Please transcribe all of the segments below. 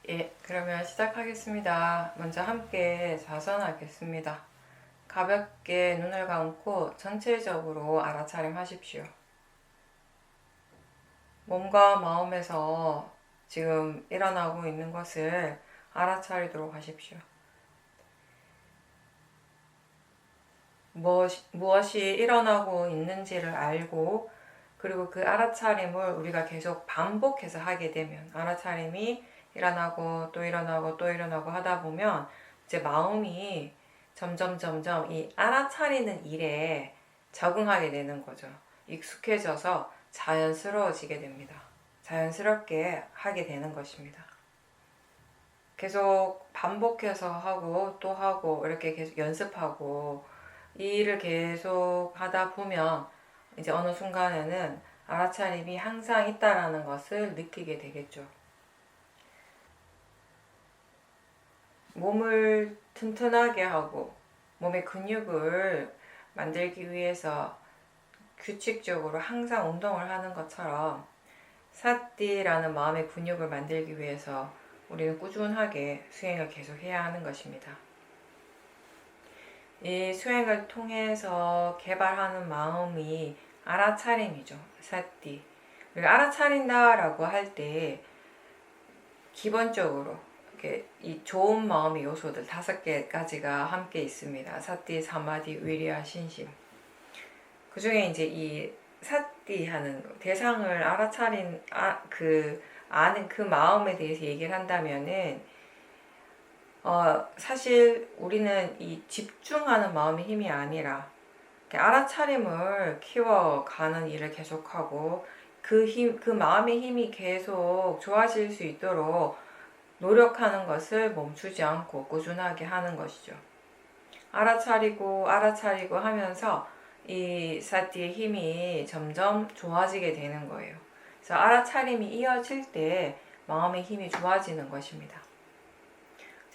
예, 그러면 시작하겠습니다. 먼저 함께 자선하겠습니다. 가볍게 눈을 감고 전체적으로 알아차림하십시오. 몸과 마음에서 지금 일어나고 있는 것을 알아차리도록 하십시오. 무엇이 일어나고 있는지를 알고, 그리고 그 알아차림을 우리가 계속 반복해서 하게 되면, 알아차림이 일어나고 또 일어나고 또 일어나고 하다 보면 이제 마음이 점점 이 알아차리는 일에 적응하게 되는 거죠. 익숙해져서 자연스러워지게 됩니다. 자연스럽게 하게 되는 것입니다. 계속 반복해서 하고 또 하고 이렇게 계속 연습하고 이 일을 계속 하다 보면 이제 어느 순간에는 알아차림이 항상 있다라는 것을 느끼게 되겠죠. 몸을 튼튼하게 하고 몸의 근육을 만들기 위해서 규칙적으로 항상 운동을 하는 것처럼 사띠라는 마음의 근육을 만들기 위해서 우리는 꾸준하게 수행을 계속 해야 하는 것입니다. 이 수행을 통해서 개발하는 마음이 알아차림이죠. 사띠. 우리가 알아차린다라고 할 때 기본적으로 이 좋은 마음의 요소들 5개까지가 함께 있습니다. 사띠, 사마디, 위리아, 신심. 그 중에 이제 이 사띠 하는 대상을 알아차린 아는 그 마음에 대해서 얘기를 한다면은 사실 우리는 이 집중하는 마음의 힘이 아니라 알아차림을 키워가는 일을 계속하고 그 마음의 힘이 계속 좋아질 수 있도록 노력하는 것을 멈추지 않고 꾸준하게 하는 것이죠. 알아차리고 하면서 이 사띠의 힘이 점점 좋아지게 되는 거예요. 그래서 알아차림이 이어질 때 마음의 힘이 좋아지는 것입니다.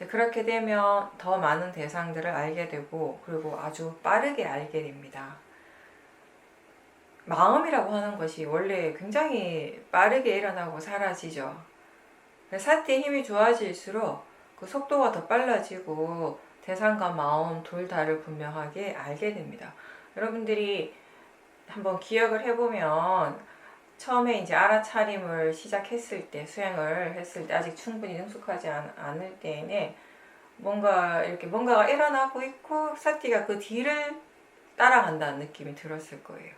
그렇게 되면 더 많은 대상들을 알게 되고 그리고 아주 빠르게 알게 됩니다. 마음이라고 하는 것이 원래 굉장히 빠르게 일어나고 사라지죠. 사띠의 힘이 좋아질수록 그 속도가 더 빨라지고 대상과 마음 둘 다를 분명하게 알게 됩니다. 여러분들이 한번 기억을 해보면 처음에 이제 알아차림을 시작했을 때, 수행을 했을 때 아직 충분히 능숙하지 않을 때에는 뭔가가 일어나고 있고 사띠가 그 뒤를 따라간다는 느낌이 들었을 거예요.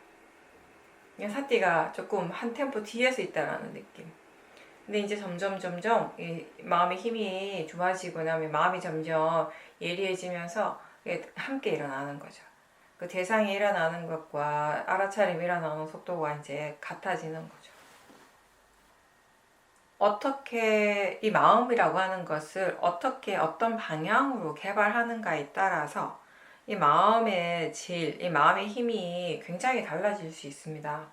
그냥 사띠가 조금 한 템포 뒤에서 있다라는 느낌. 근데 이제 점점 이 마음의 힘이 좋아지고 나면 마음이 점점 예리해지면서 함께 일어나는 거죠. 그 대상이 일어나는 것과 알아차림이 일어나는 속도가 이제 같아지는 거죠. 어떻게 이 마음이라고 하는 것을 어떻게 어떤 방향으로 개발하는가에 따라서 이 마음의 질, 이 마음의 힘이 굉장히 달라질 수 있습니다.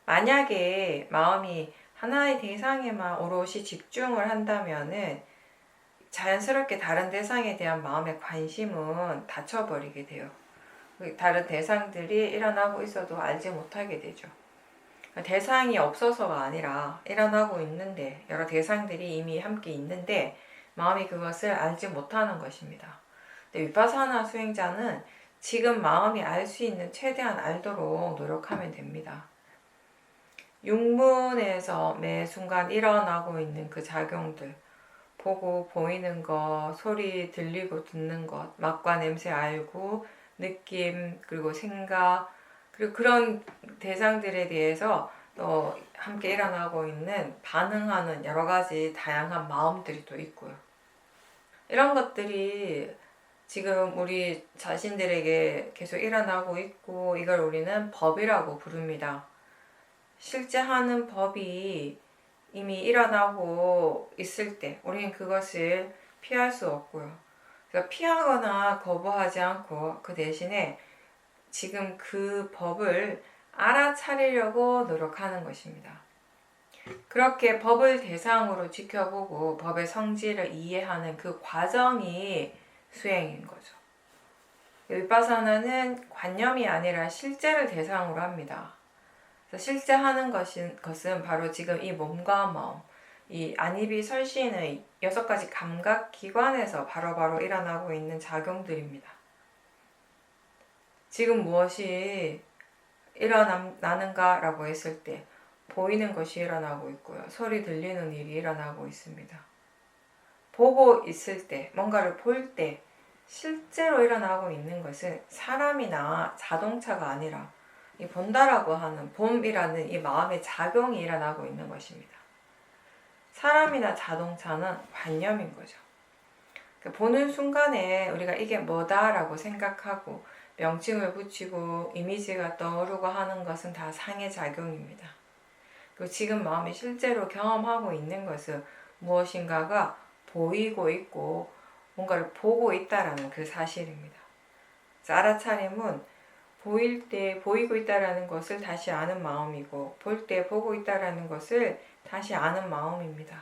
만약에 마음이 하나의 대상에만 오롯이 집중을 한다면은 자연스럽게 다른 대상에 대한 마음의 관심은 닫혀버리게 돼요. 다른 대상들이 일어나고 있어도 알지 못하게 되죠. 대상이 없어서가 아니라 일어나고 있는데 여러 대상들이 이미 함께 있는데 마음이 그것을 알지 못하는 것입니다. 근데 위파사나 수행자는 지금 마음이 알 수 있는 최대한 알도록 노력하면 됩니다. 육문에서 매 순간 일어나고 있는 그 작용들, 보고 보이는 것, 소리 들리고 듣는 것, 맛과 냄새 알고 느낌, 그리고 생각, 그리고 그런 대상들에 대해서 또 함께 일어나고 있는 반응하는 여러 가지 다양한 마음들이 또 있고요. 이런 것들이 지금 우리 자신들에게 계속 일어나고 있고 이걸 우리는 법이라고 부릅니다. 실제 하는 법이 이미 일어나고 있을 때 우리는 그것을 피할 수 없고요. 그러니까 피하거나 거부하지 않고 그 대신에 지금 그 법을 알아차리려고 노력하는 것입니다. 그렇게 법을 대상으로 지켜보고 법의 성질을 이해하는 그 과정이 수행인 거죠. 위파사나는 관념이 아니라 실제를 대상으로 합니다. 실제 하는 것은 바로 지금 이 몸과 마음, 이 안입이 설신의 6가지 감각 기관에서 바로바로 일어나고 있는 작용들입니다. 지금 무엇이 일어나는가라고 했을 때 보이는 것이 일어나고 있고요. 소리 들리는 일이 일어나고 있습니다. 보고 있을 때, 뭔가를 볼 때 실제로 일어나고 있는 것은 사람이나 자동차가 아니라 이 본다라고 하는 봄이라는 이 마음의 작용이 일어나고 있는 것입니다. 사람이나 자동차는 관념인 거죠. 보는 순간에 우리가 이게 뭐다라고 생각하고 명칭을 붙이고 이미지가 떠오르고 하는 것은 다 상해작용입니다. 그리고 지금 마음이 실제로 경험하고 있는 것은 무엇인가가 보이고 있고 뭔가를 보고 있다라는 그 사실입니다. 알아차림은 보일 때 보이고 있다라는 것을 다시 아는 마음이고 볼 때 보고 있다라는 것을 다시 아는 마음입니다.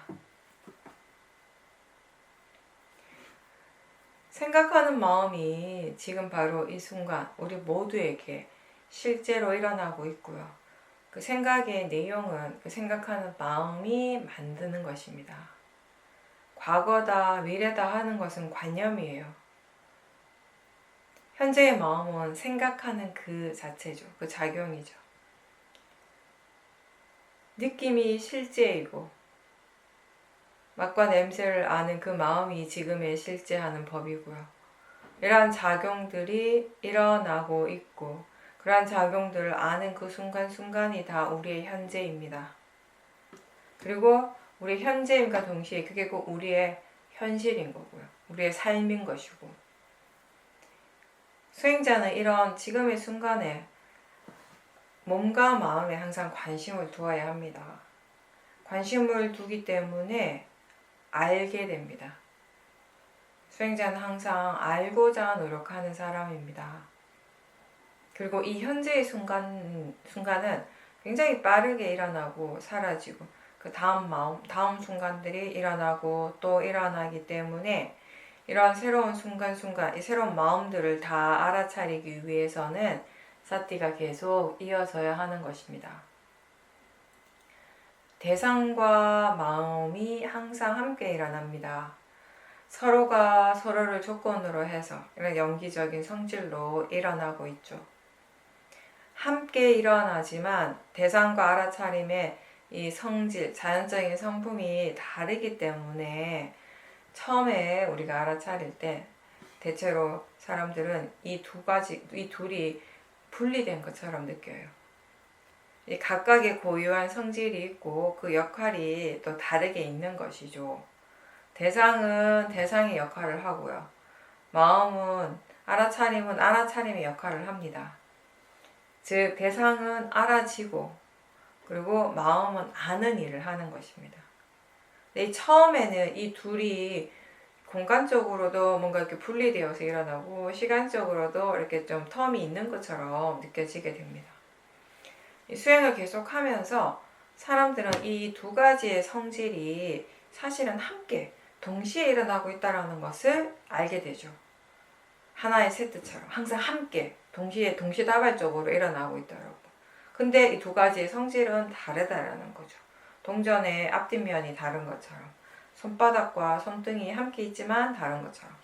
생각하는 마음이 지금 바로 이 순간 우리 모두에게 실제로 일어나고 있고요. 그 생각의 내용은 그 생각하는 마음이 만드는 것입니다. 과거다, 미래다 하는 것은 관념이에요. 현재의 마음은 생각하는 그 자체죠. 그 작용이죠. 느낌이 실제이고 맛과 냄새를 아는 그 마음이 지금의 실제하는 법이고요. 이러한 작용들이 일어나고 있고 그러한 작용들을 아는 그 순간순간이 다 우리의 현재입니다. 그리고 우리의 현재임과 동시에 그게 꼭 우리의 현실인 거고요. 우리의 삶인 것이고 수행자는 이런 지금의 순간에 몸과 마음에 항상 관심을 두어야 합니다. 관심을 두기 때문에 알게 됩니다. 수행자는 항상 알고자 노력하는 사람입니다. 그리고 이 현재의 순간은 굉장히 빠르게 일어나고 사라지고 그 다음 순간들이 일어나고 또 일어나기 때문에 이러한 새로운 순간순간, 이 새로운 마음들을 다 알아차리기 위해서는 사티가 계속 이어져야 하는 것입니다. 대상과 마음이 항상 함께 일어납니다. 서로가 서로를 조건으로 해서 이런 연기적인 성질로 일어나고 있죠. 함께 일어나지만 대상과 알아차림의 이 성질, 자연적인 성품이 다르기 때문에 처음에 우리가 알아차릴 때 대체로 사람들은 이 둘이 분리된 것처럼 느껴요. 이 각각의 고유한 성질이 있고 그 역할이 또 다르게 있는 것이죠. 대상은 대상의 역할을 하고요. 마음은 알아차림은 알아차림의 역할을 합니다. 즉 대상은 알아지고 그리고 마음은 아는 일을 하는 것입니다. 처음에는 이 둘이 공간적으로도 뭔가 이렇게 분리되어서 일어나고 시간적으로도 이렇게 좀 텀이 있는 것처럼 느껴지게 됩니다. 이 수행을 계속하면서 사람들은 이 두 가지의 성질이 사실은 함께 동시에 일어나고 있다는 것을 알게 되죠. 하나의 세트처럼 항상 함께 동시다발적으로 일어나고 있더라고요. 근데 이 두 가지의 성질은 다르다라는 거죠. 동전의 앞뒷면이 다른 것처럼 손바닥과 손등이 함께 있지만 다른 것처럼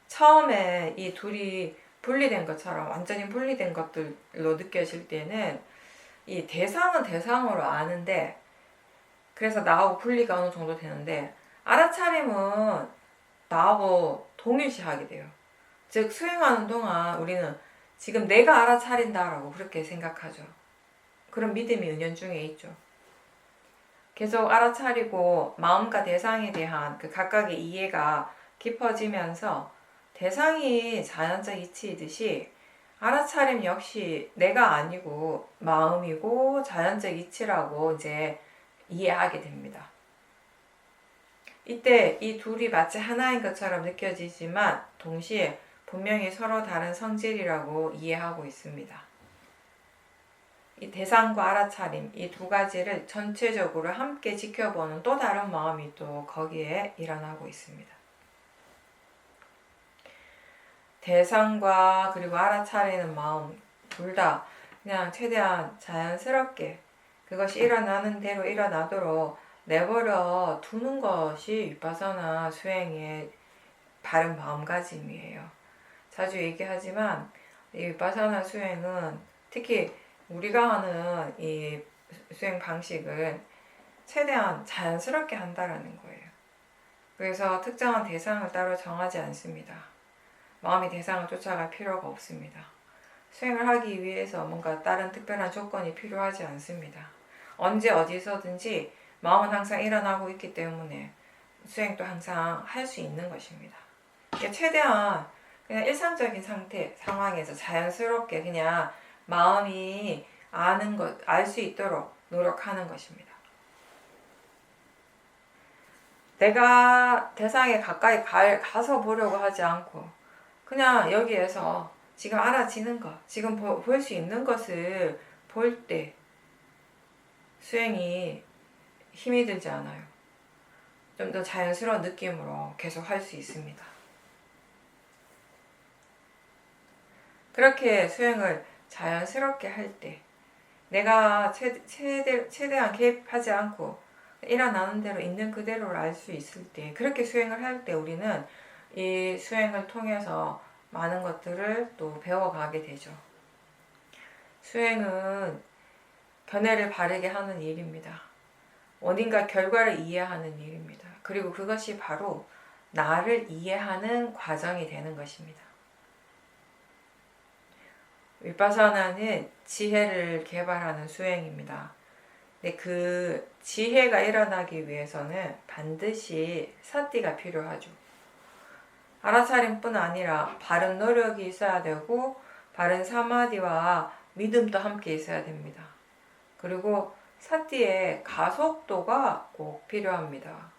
처음에 이 둘이 분리된 것처럼 완전히 분리된 것들로 느껴질 때는 이 대상은 대상으로 아는데 그래서 나하고 분리가 어느 정도 되는데 알아차림은 나하고 동일시하게 돼요. 즉 수행하는 동안 우리는 지금 내가 알아차린다라고 그렇게 생각하죠. 그런 믿음이 은연중에 있죠. 계속 알아차리고 마음과 대상에 대한 그 각각의 이해가 깊어지면서 대상이 자연적 이치이듯이 알아차림 역시 내가 아니고 마음이고 자연적 이치라고 이제 이해하게 됩니다. 이때 이 둘이 마치 하나인 것처럼 느껴지지만 동시에 분명히 서로 다른 성질이라고 이해하고 있습니다. 이 대상과 알아차림, 이 두 가지를 전체적으로 함께 지켜보는 또 다른 마음이 또 거기에 일어나고 있습니다. 대상과 그리고 알아차리는 마음 둘 다 그냥 최대한 자연스럽게 그것이 일어나는 대로 일어나도록 내버려 두는 것이 위파사나 수행의 바른 마음가짐이에요. 자주 얘기하지만 이 위파사나 수행은 특히 우리가 하는 이 수행 방식은 최대한 자연스럽게 한다라는 거예요. 그래서 특정한 대상을 따로 정하지 않습니다. 마음이 대상을 쫓아갈 필요가 없습니다. 수행을 하기 위해서 뭔가 다른 특별한 조건이 필요하지 않습니다. 언제 어디서든지 마음은 항상 일어나고 있기 때문에 수행도 항상 할 수 있는 것입니다. 최대한 그냥 일상적인 상황에서 자연스럽게 그냥 마음이 알 수 있도록 노력하는 것입니다. 내가 대상에 가까이 가서 보려고 하지 않고 그냥 여기에서 지금 알아지는 것, 지금 볼 수 있는 것을 볼 때 수행이 힘이 들지 않아요. 좀 더 자연스러운 느낌으로 계속 할 수 있습니다. 그렇게 수행을 자연스럽게 할 때 내가 최대한 개입하지 않고 일어나는 대로 있는 그대로를 알 수 있을 때, 그렇게 수행을 할 때 우리는 이 수행을 통해서 많은 것들을 또 배워가게 되죠. 수행은 견해를 바르게 하는 일입니다. 원인과 결과를 이해하는 일입니다. 그리고 그것이 바로 나를 이해하는 과정이 되는 것입니다. 위파사나는 지혜를 개발하는 수행입니다. 근데 그 지혜가 일어나기 위해서는 반드시 사띠가 필요하죠. 알아차림뿐 아니라 바른 노력이 있어야 되고 바른 사마디와 믿음도 함께 있어야 됩니다. 그리고 사띠의 가속도가 꼭 필요합니다.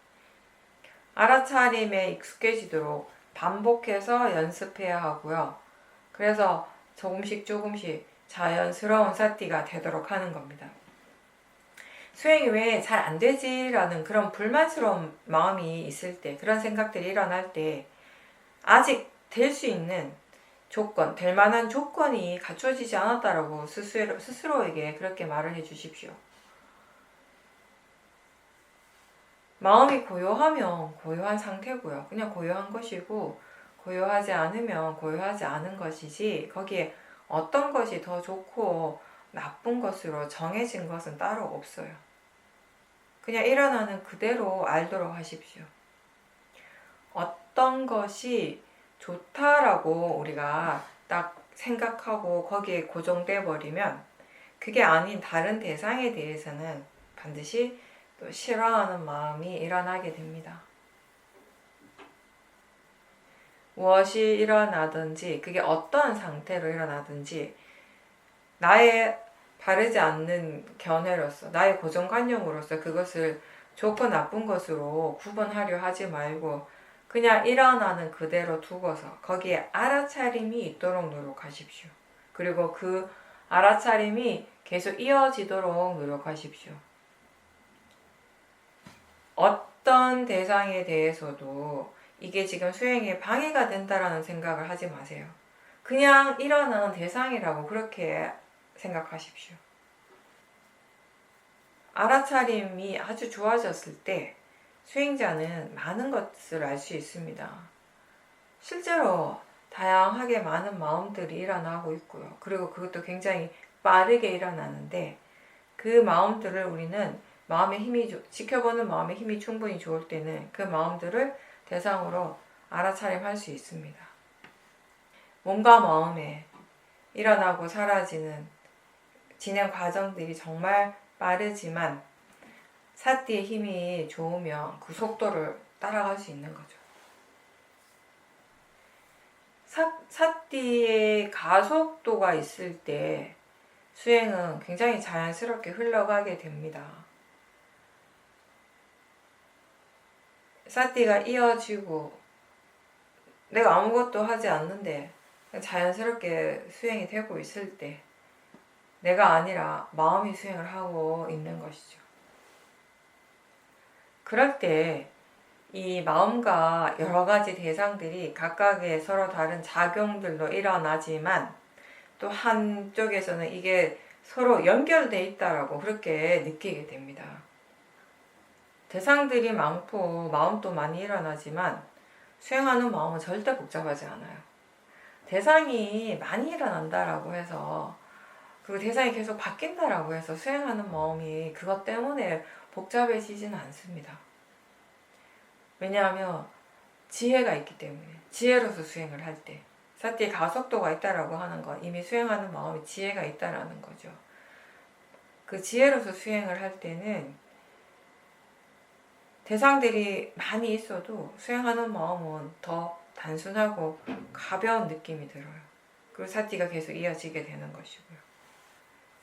알아차림에 익숙해지도록 반복해서 연습해야 하고요. 그래서 조금씩 자연스러운 사띠가 되도록 하는 겁니다. 수행이 왜 잘 안 되지라는 그런 불만스러운 마음이 있을 때, 그런 생각들이 일어날 때 아직 될 수 있는 조건, 될 만한 조건이 갖춰지지 않았다라고 스스로에게 그렇게 말을 해 주십시오. 마음이 고요하면 고요한 상태고요. 그냥 고요한 것이고, 고요하지 않으면 고요하지 않은 것이지, 거기에 어떤 것이 더 좋고 나쁜 것으로 정해진 것은 따로 없어요. 그냥 일어나는 그대로 알도록 하십시오. 어떤 것이 좋다라고 우리가 딱 생각하고 거기에 고정돼 버리면 그게 아닌 다른 대상에 대해서는 반드시 또 싫어하는 마음이 일어나게 됩니다. 무엇이 일어나든지, 그게 어떤 상태로 일어나든지 나의 바르지 않는 견해로서, 나의 고정관념으로서 그것을 좋고 나쁜 것으로 구분하려 하지 말고 그냥 일어나는 그대로 두고서 거기에 알아차림이 있도록 노력하십시오. 그리고 그 알아차림이 계속 이어지도록 노력하십시오. 어떤 대상에 대해서도 이게 지금 수행에 방해가 된다라는 생각을 하지 마세요. 그냥 일어나는 대상이라고 그렇게 생각하십시오. 알아차림이 아주 좋아졌을 때 수행자는 많은 것을 알 수 있습니다. 실제로 다양하게 많은 마음들이 일어나고 있고요. 그리고 그것도 굉장히 빠르게 일어나는데 그 마음들을 우리는 지켜보는 마음의 힘이 충분히 좋을 때는 그 마음들을 대상으로 알아차림할 수 있습니다. 몸과 마음에 일어나고 사라지는 진행 과정들이 정말 빠르지만 사띠의 힘이 좋으면 그 속도를 따라갈 수 있는 거죠. 사띠의 가속도가 있을 때 수행은 굉장히 자연스럽게 흘러가게 됩니다. 사띠가 이어지고 내가 아무것도 하지 않는데 자연스럽게 수행이 되고 있을 때 내가 아니라 마음이 수행을 하고 있는 것이죠. 그럴 때 이 마음과 여러 가지 대상들이 각각의 서로 다른 작용들로 일어나지만 또 한쪽에서는 이게 서로 연결되어 있다라고 그렇게 느끼게 됩니다. 대상들이 많고 마음도 많이 일어나지만 수행하는 마음은 절대 복잡하지 않아요. 대상이 많이 일어난다라고 해서 그리고 대상이 계속 바뀐다라고 해서 수행하는 마음이 그것 때문에 복잡해지지는 않습니다. 왜냐하면 지혜가 있기 때문에 지혜로서 수행을 할 때 사티의 가속도가 있다라고 하는 건 이미 수행하는 마음에 지혜가 있다라는 거죠. 그 지혜로서 수행을 할 때는 대상들이 많이 있어도 수행하는 마음은 더 단순하고 가벼운 느낌이 들어요. 그리고 사티가 계속 이어지게 되는 것이고요.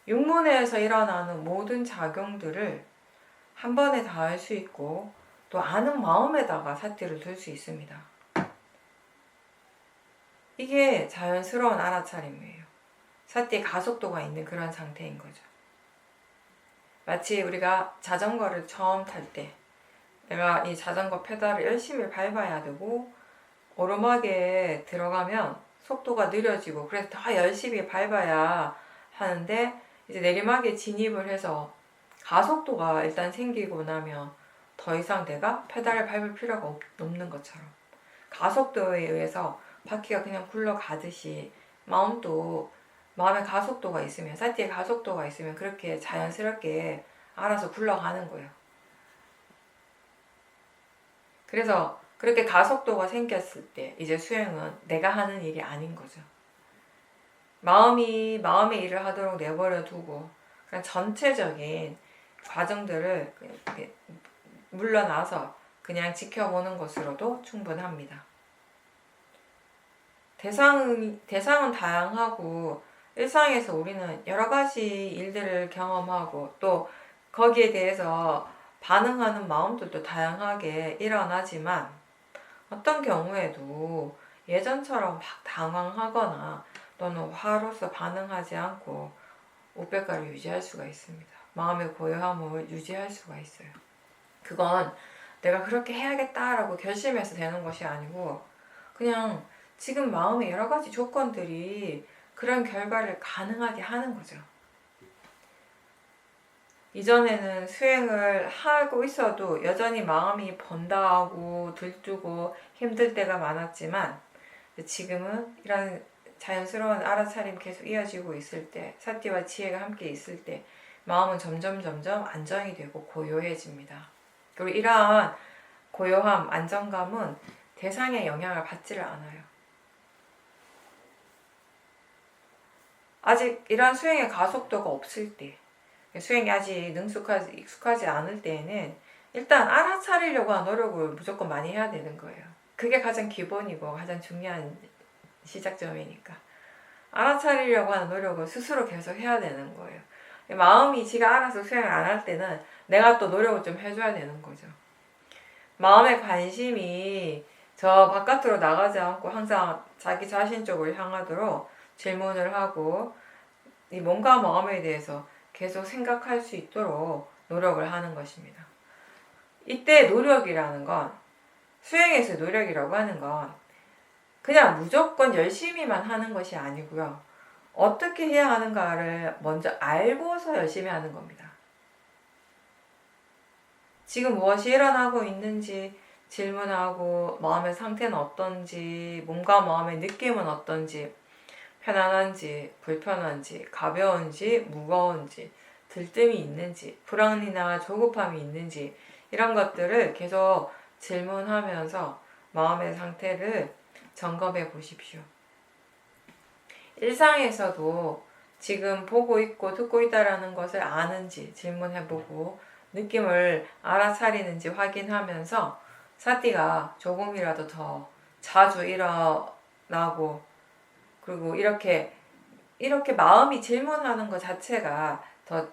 육문에서 일어나는 모든 작용들을 한 번에 다 할 수 있고 또 아는 마음에다가 사티를 둘 수 있습니다. 이게 자연스러운 알아차림이에요. 사티의 가속도가 있는 그런 상태인 거죠. 마치 우리가 자전거를 처음 탈 때 내가 이 자전거 페달을 열심히 밟아야 되고 오르막에 들어가면 속도가 느려지고 그래서 더 열심히 밟아야 하는데 이제 내리막에 진입을 해서 가속도가 일단 생기고 나면 더 이상 내가 페달을 밟을 필요가 없는 것처럼 가속도에 의해서 바퀴가 그냥 굴러가듯이 마음도 마음의 가속도가 있으면 사티의 가속도가 있으면 그렇게 자연스럽게 알아서 굴러가는 거예요. 그래서 그렇게 가속도가 생겼을 때 이제 수행은 내가 하는 일이 아닌 거죠. 마음이 마음의 일을 하도록 내버려 두고 그냥 전체적인 과정들을 물러나서 그냥 지켜보는 것으로도 충분합니다. 대상은 다양하고 일상에서 우리는 여러 가지 일들을 경험하고 또 거기에 대해서 반응하는 마음들도 다양하게 일어나지만 어떤 경우에도 예전처럼 막 당황하거나 또는 화로서 반응하지 않고 우백가를 유지할 수가 있습니다. 마음의 고요함을 유지할 수가 있어요. 그건 내가 그렇게 해야겠다라고 결심해서 되는 것이 아니고 그냥 지금 마음의 여러 가지 조건들이 그런 결과를 가능하게 하는 거죠. 이전에는 수행을 하고 있어도 여전히 마음이 번다하고 들뜨고 힘들 때가 많았지만 지금은 이런 자연스러운 알아차림 계속 이어지고 있을 때 사티와 지혜가 함께 있을 때 마음은 점점 안정이 되고 고요해집니다. 그리고 이러한 고요함, 안정감은 대상의 영향을 받지를 않아요. 아직 이러한 수행의 가속도가 없을 때 수행이 아직 익숙하지 않을 때에는 일단 알아차리려고 하는 노력을 무조건 많이 해야 되는 거예요. 그게 가장 기본이고 가장 중요한 시작점이니까 알아차리려고 하는 노력을 스스로 계속 해야 되는 거예요. 마음이 지가 알아서 수행을 안 할 때는 내가 또 노력을 좀 해줘야 되는 거죠. 마음의 관심이 저 바깥으로 나가지 않고 항상 자기 자신 쪽을 향하도록 질문을 하고 이 몸과 마음에 대해서 계속 생각할 수 있도록 노력을 하는 것입니다. 이때 노력이라는 건 수행에서의 노력이라고 하는 건 그냥 무조건 열심히만 하는 것이 아니고요. 어떻게 해야 하는가를 먼저 알고서 열심히 하는 겁니다. 지금 무엇이 일어나고 있는지 질문하고 마음의 상태는 어떤지 몸과 마음의 느낌은 어떤지 편안한지 불편한지 가벼운지 무거운지 들뜸이 있는지 불안이나 조급함이 있는지 이런 것들을 계속 질문하면서 마음의 상태를 점검해 보십시오. 일상에서도 지금 보고 있고 듣고 있다라는 것을 아는지 질문해보고 느낌을 알아차리는지 확인하면서 사티가 조금이라도 더 자주 일어나고 그리고 이렇게 마음이 질문하는 것 자체가 더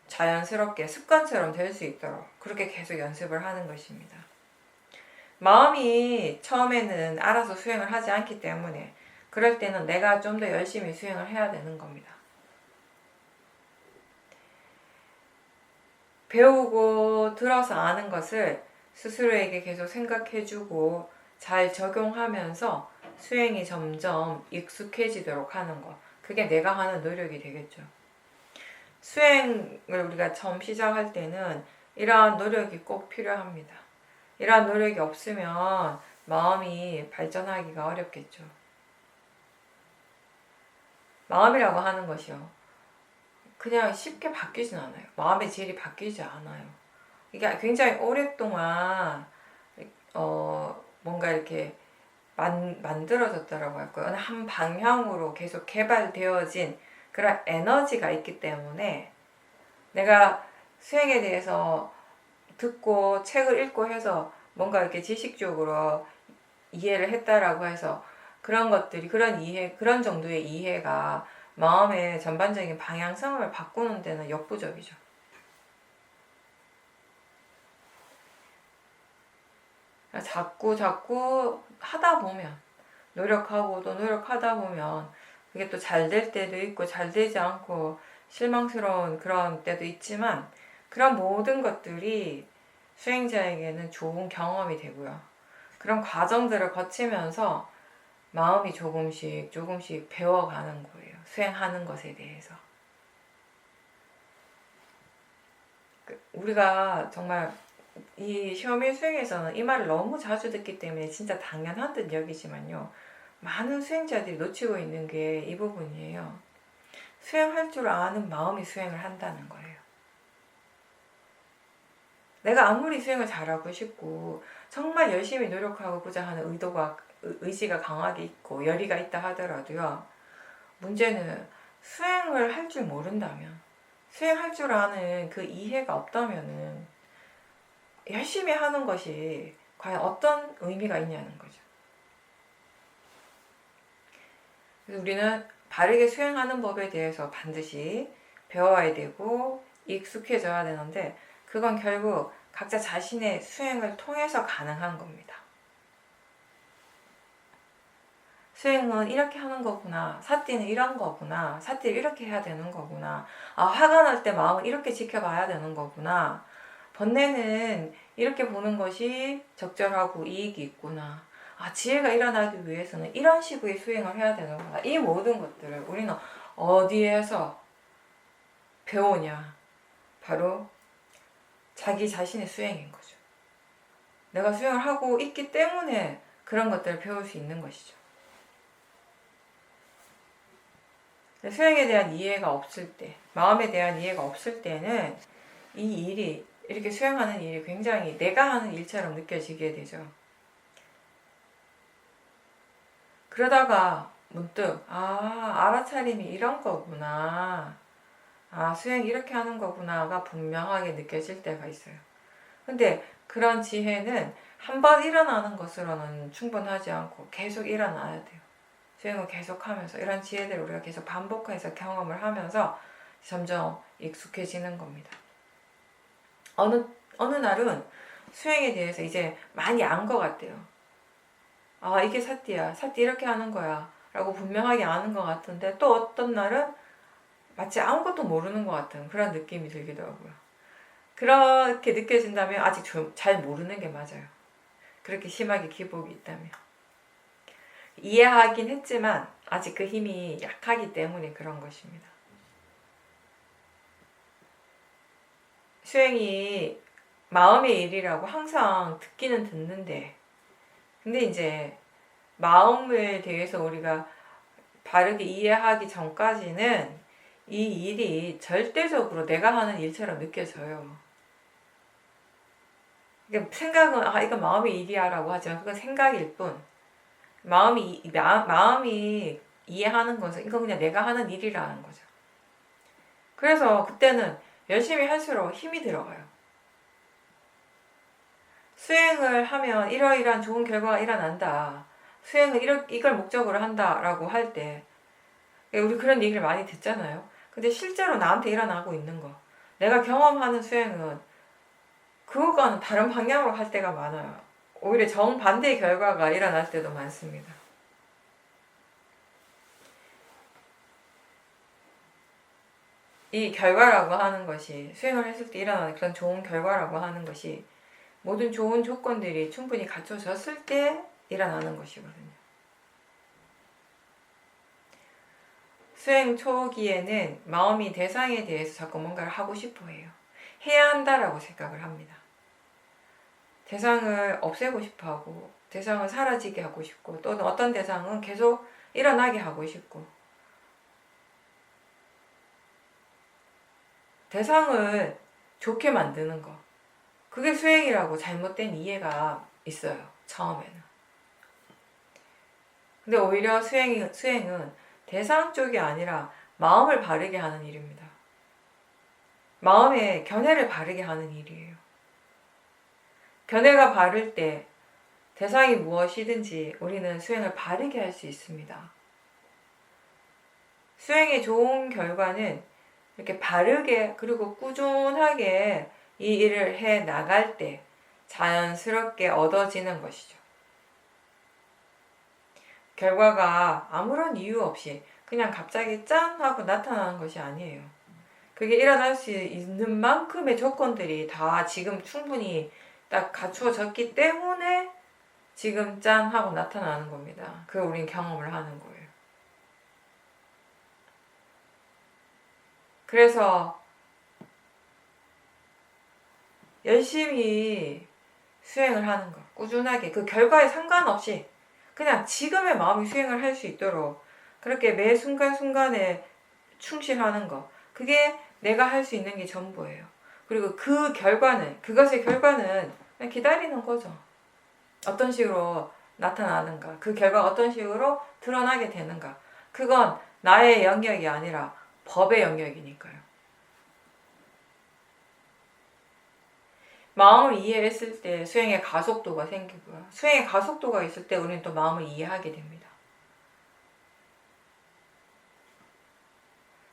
자연스럽게 습관처럼 될 수 있도록 그렇게 계속 연습을 하는 것입니다. 마음이 처음에는 알아서 수행을 하지 않기 때문에 그럴 때는 내가 좀 더 열심히 수행을 해야 되는 겁니다. 배우고 들어서 아는 것을 스스로에게 계속 생각해주고 잘 적용하면서 수행이 점점 익숙해지도록 하는 것. 그게 내가 하는 노력이 되겠죠. 수행을 우리가 처음 시작할 때는 이러한 노력이 꼭 필요합니다. 이러한 노력이 없으면 마음이 발전하기가 어렵겠죠. 마음이라고 하는 것이요, 그냥 쉽게 바뀌진 않아요. 마음의 질이 바뀌지 않아요. 이게 굉장히 오랫동안 뭔가 이렇게 만들어졌다라고 할까요? 한 방향으로 계속 개발되어진 그런 에너지가 있기 때문에, 내가 수행에 대해서 듣고 책을 읽고 해서 뭔가 이렇게 지식적으로 이해를 했다라고 해서 그런 것들이, 그런 정도의 이해가 마음의 전반적인 방향성을 바꾸는 데는 역부족이죠. 자꾸 하다 보면, 노력하고 또 노력하다 보면 그게 또 잘 될 때도 있고 잘 되지 않고 실망스러운 그런 때도 있지만, 그런 모든 것들이 수행자에게는 좋은 경험이 되고요. 그런 과정들을 거치면서 마음이 조금씩 배워가는 거예요. 수행하는 것에 대해서. 우리가 정말 이 셔미 수행에서는 이 말을 너무 자주 듣기 때문에 진짜 당연한 듯 여기지만요, 많은 수행자들이 놓치고 있는 게 이 부분이에요. 수행할 줄 아는 마음이 수행을 한다는 거예요. 내가 아무리 수행을 잘하고 싶고 정말 열심히 노력하고자 하는 의지가 강하게 있고 열의가 있다 하더라도요, 문제는 수행을 할 줄 모른다면, 수행할 줄 아는 그 이해가 없다면은 열심히 하는 것이 과연 어떤 의미가 있냐는 거죠. 그래서 우리는 바르게 수행하는 법에 대해서 반드시 배워야 되고 익숙해져야 되는데, 그건 결국 각자 자신의 수행을 통해서 가능한 겁니다. 수행은 이렇게 하는 거구나, 사띠는 이런 거구나, 사띠를 이렇게 해야 되는 거구나, 화가 날 때 마음은 이렇게 지켜봐야 되는 거구나, 번뇌는 이렇게 보는 것이 적절하고 이익이 있구나, 지혜가 일어나기 위해서는 이런 식의 수행을 해야 되는구나. 이 모든 것들을 우리는 어디에서 배우냐? 바로 자기 자신의 수행인 거죠. 내가 수행을 하고 있기 때문에 그런 것들을 배울 수 있는 것이죠. 수행에 대한 이해가 없을 때, 마음에 대한 이해가 없을 때는 이 일이, 이렇게 수행하는 일이 굉장히 내가 하는 일처럼 느껴지게 되죠. 그러다가 문득 알아차림이 이런 거구나, 수행 이렇게 하는 거구나가 분명하게 느껴질 때가 있어요. 근데 그런 지혜는 한 번 일어나는 것으로는 충분하지 않고 계속 일어나야 돼요. 수행을 계속하면서 이런 지혜들을 우리가 계속 반복해서 경험을 하면서 점점 익숙해지는 겁니다. 어느 날은 수행에 대해서 이제 많이 안 것 같아요. 이게 사띠야, 사띠 이렇게 하는 거야 라고 분명하게 아는 것 같은데, 또 어떤 날은 마치 아무것도 모르는 것 같은 그런 느낌이 들기도 하고요. 그렇게 느껴진다면 아직 잘 모르는 게 맞아요. 그렇게 심하게 기복이 있다면. 이해하긴 했지만 아직 그 힘이 약하기 때문에 그런 것입니다. 수행이 마음의 일이라고 항상 듣기는 듣는데, 근데 이제 마음에 대해서 우리가 바르게 이해하기 전까지는 이 일이 절대적으로 내가 하는 일처럼 느껴져요. 생각은 이건 마음의 일이야 라고 하지만 그건 생각일 뿐, 마음이 이해하는 것은 이건 그냥 내가 하는 일이라는 거죠. 그래서 그때는 열심히 할수록 힘이 들어가요. 수행을 하면 이러이러한 좋은 결과가 일어난다, 수행은 이걸 목적으로 한다 라고 할 때, 우리 그런 얘기를 많이 듣잖아요. 근데 실제로 나한테 일어나고 있는 거, 내가 경험하는 수행은 그거과는 다른 방향으로 할 때가 많아요. 오히려 정반대의 결과가 일어날 때도 많습니다. 이 결과라고 하는 것이, 수행을 했을 때 일어나는 그런 좋은 결과라고 하는 것이 모든 좋은 조건들이 충분히 갖춰졌을 때 일어나는 것이거든요. 수행 초기에는 마음이 대상에 대해서 자꾸 뭔가를 하고 싶어 해요. 해야 한다라고 생각을 합니다. 대상을 없애고 싶어 하고, 대상을 사라지게 하고 싶고, 또는 어떤 대상은 계속 일어나게 하고 싶고, 대상을 좋게 만드는 거, 그게 수행이라고 잘못된 이해가 있어요, 처음에는. 근데 오히려 수행은 대상 쪽이 아니라 마음을 바르게 하는 일입니다. 마음의 견해를 바르게 하는 일이에요. 견해가 바를 때 대상이 무엇이든지 우리는 수행을 바르게 할 수 있습니다. 수행의 좋은 결과는 이렇게 바르게 그리고 꾸준하게 이 일을 해 나갈 때 자연스럽게 얻어지는 것이죠. 결과가 아무런 이유 없이 그냥 갑자기 짠 하고 나타나는 것이 아니에요. 그게 일어날 수 있는 만큼의 조건들이 다 지금 충분히 딱 갖추어졌기 때문에 지금 짠 하고 나타나는 겁니다. 그걸 우린 경험을 하는 거예요. 그래서 열심히 수행을 하는 거, 꾸준하게 그 결과에 상관없이 그냥 지금의 마음이 수행을 할 수 있도록 그렇게 매 순간순간에 충실하는 거, 그게 내가 할 수 있는 게 전부예요. 그리고 그것의 결과는 그냥 기다리는 거죠. 어떤 식으로 나타나는가, 그 결과가 어떤 식으로 드러나게 되는가, 그건 나의 영역이 아니라 법의 영역이니까요. 마음을 이해했을 때 수행의 가속도가 생기고요. 수행의 가속도가 있을 때 우리는 또 마음을 이해하게 됩니다.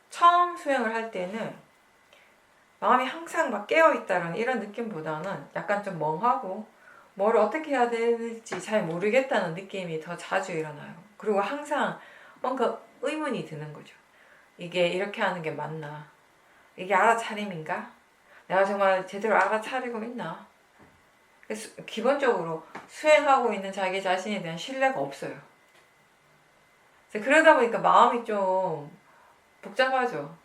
처음 수행을 할 때는 마음이 항상 막 깨어있다는 이런 느낌보다는 약간 좀 멍하고 뭘 어떻게 해야 되는지 잘 모르겠다는 느낌이 더 자주 일어나요. 그리고 항상 뭔가 의문이 드는 거죠. 이게 이렇게 하는 게 맞나? 이게 알아차림인가? 내가 정말 제대로 알아차리고 있나? 기본적으로 수행하고 있는 자기 자신에 대한 신뢰가 없어요. 그러다 보니까 마음이 좀 복잡하죠.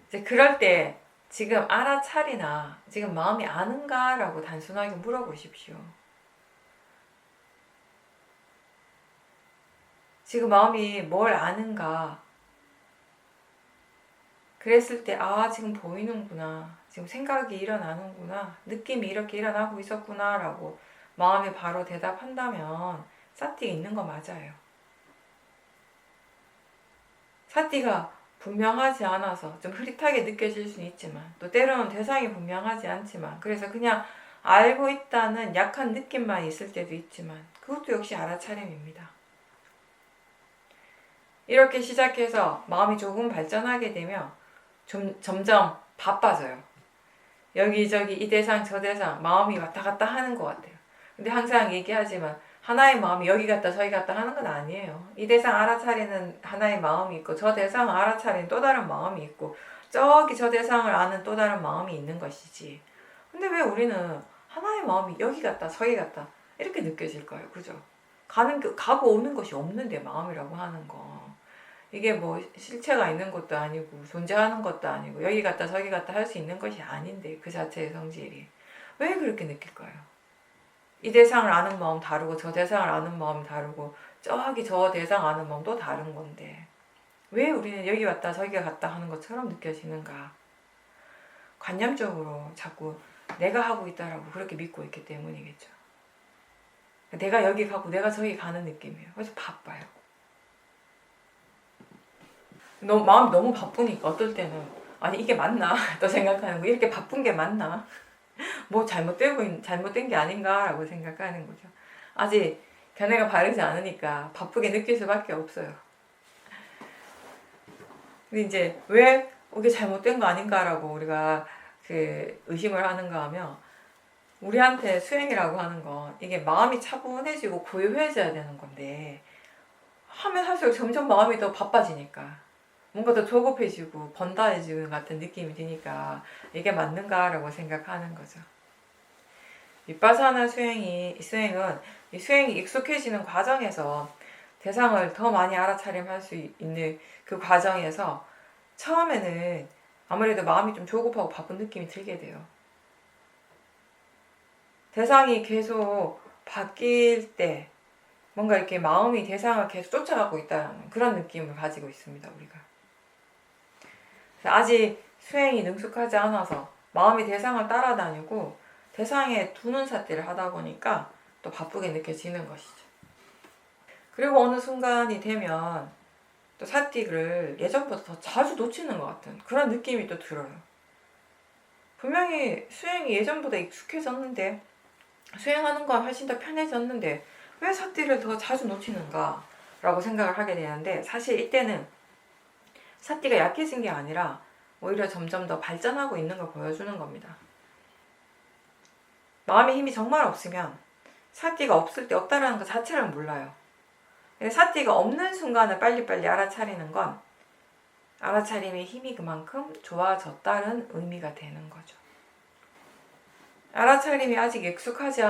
이제 그럴 때 지금 알아차리나 지금 마음이 아는가? 라고 단순하게 물어보십시오. 지금 마음이 뭘 아는가? 그랬을 때, 아, 지금 보이는구나. 지금 생각이 일어나는구나. 느낌이 이렇게 일어나고 있었구나. 라고 마음이 바로 대답한다면 사티가 있는 거 맞아요. 사티가 분명하지 않아서 좀 흐릿하게 느껴질 수는 있지만, 또 때로는 대상이 분명하지 않지만, 그래서 그냥 알고 있다는 약한 느낌만 있을 때도 있지만, 그것도 역시 알아차림입니다. 이렇게 시작해서 마음이 조금 발전하게 되면 점점 바빠져요. 여기저기 이 대상 저 대상 마음이 왔다 갔다 하는 것 같아요. 근데 항상 얘기하지만 하나의 마음이 여기 갔다 저기 갔다 하는 건 아니에요. 이 대상 알아차리는 하나의 마음이 있고 저 대상 알아차리는 또 다른 마음이 있고 저기 저 대상을 아는 또 다른 마음이 있는 것이지. 근데 왜 우리는 하나의 마음이 여기 갔다 저기 갔다 이렇게 느껴질까요? 그죠? 가고 오는 것이 없는데 마음이라고 하는 거. 이게 뭐 실체가 있는 것도 아니고 존재하는 것도 아니고 여기 갔다 저기 갔다 할 수 있는 것이 아닌데 그 자체의 성질이 왜 그렇게 느낄까요? 이 대상을 아는 마음 다르고 저 대상을 아는 마음 다르고 저기 저 대상 아는 마음도 다른 건데 왜 우리는 여기 왔다 저기 갔다 하는 것처럼 느껴지는가? 관념적으로 자꾸 내가 하고 있다라고 그렇게 믿고 있기 때문이겠죠. 내가 여기 가고 내가 저기 가는 느낌이에요. 그래서 바빠요. 마음이 너무 바쁘니까 어떨 때는 아니 이게 맞나 또 생각하는 거, 이렇게 바쁜 게 맞나, 뭐 잘못된 게 아닌가라고 생각하는 거죠. 아직 견해가 바르지 않으니까 바쁘게 느낄 수밖에 없어요. 근데 이제 왜 이게 잘못된 거 아닌가라고 우리가 그 의심을 하는가 하면, 우리한테 수행이라고 하는 건 이게 마음이 차분해지고 고요해져야 되는 건데 하면 할수록 점점 마음이 더 바빠지니까 뭔가 더 조급해지고 번다해지는 같은 느낌이 드니까 이게 맞는가라고 생각하는 거죠. 비파사나 수행이 익숙해지는 과정에서 대상을 더 많이 알아차림할 수 있는 그 과정에서 처음에는 아무래도 마음이 좀 조급하고 바쁜 느낌이 들게 돼요. 대상이 계속 바뀔 때 뭔가 이렇게 마음이 대상을 계속 쫓아가고 있다는 그런 느낌을 가지고 있습니다, 우리가. 아직 수행이 능숙하지 않아서 마음이 대상을 따라다니고 대상에 두는 삿대를 하다 보니까 또 바쁘게 느껴지는 것이죠. 그리고 어느 순간이 되면 또 삿띠를 예전보다 더 자주 놓치는 것 같은 그런 느낌이 또 들어요. 분명히 수행이 예전보다 익숙해졌는데, 수행하는 건 훨씬 더 편해졌는데 왜 삿띠를 더 자주 놓치는가 라고 생각을 하게 되는데, 사실 이때는 삿띠가 약해진 게 아니라 오히려 점점 더 발전하고 있는 걸 보여주는 겁니다. 마음의 힘이 정말 없으면 삿띠가 없을 때 없다라는 것 자체를 몰라요. 삿띠가 없는 순간을 빨리빨리 알아차리는 건 알아차림의 힘이 그만큼 좋아졌다는 의미가 되는 거죠. 알아차림이 아직 익숙하지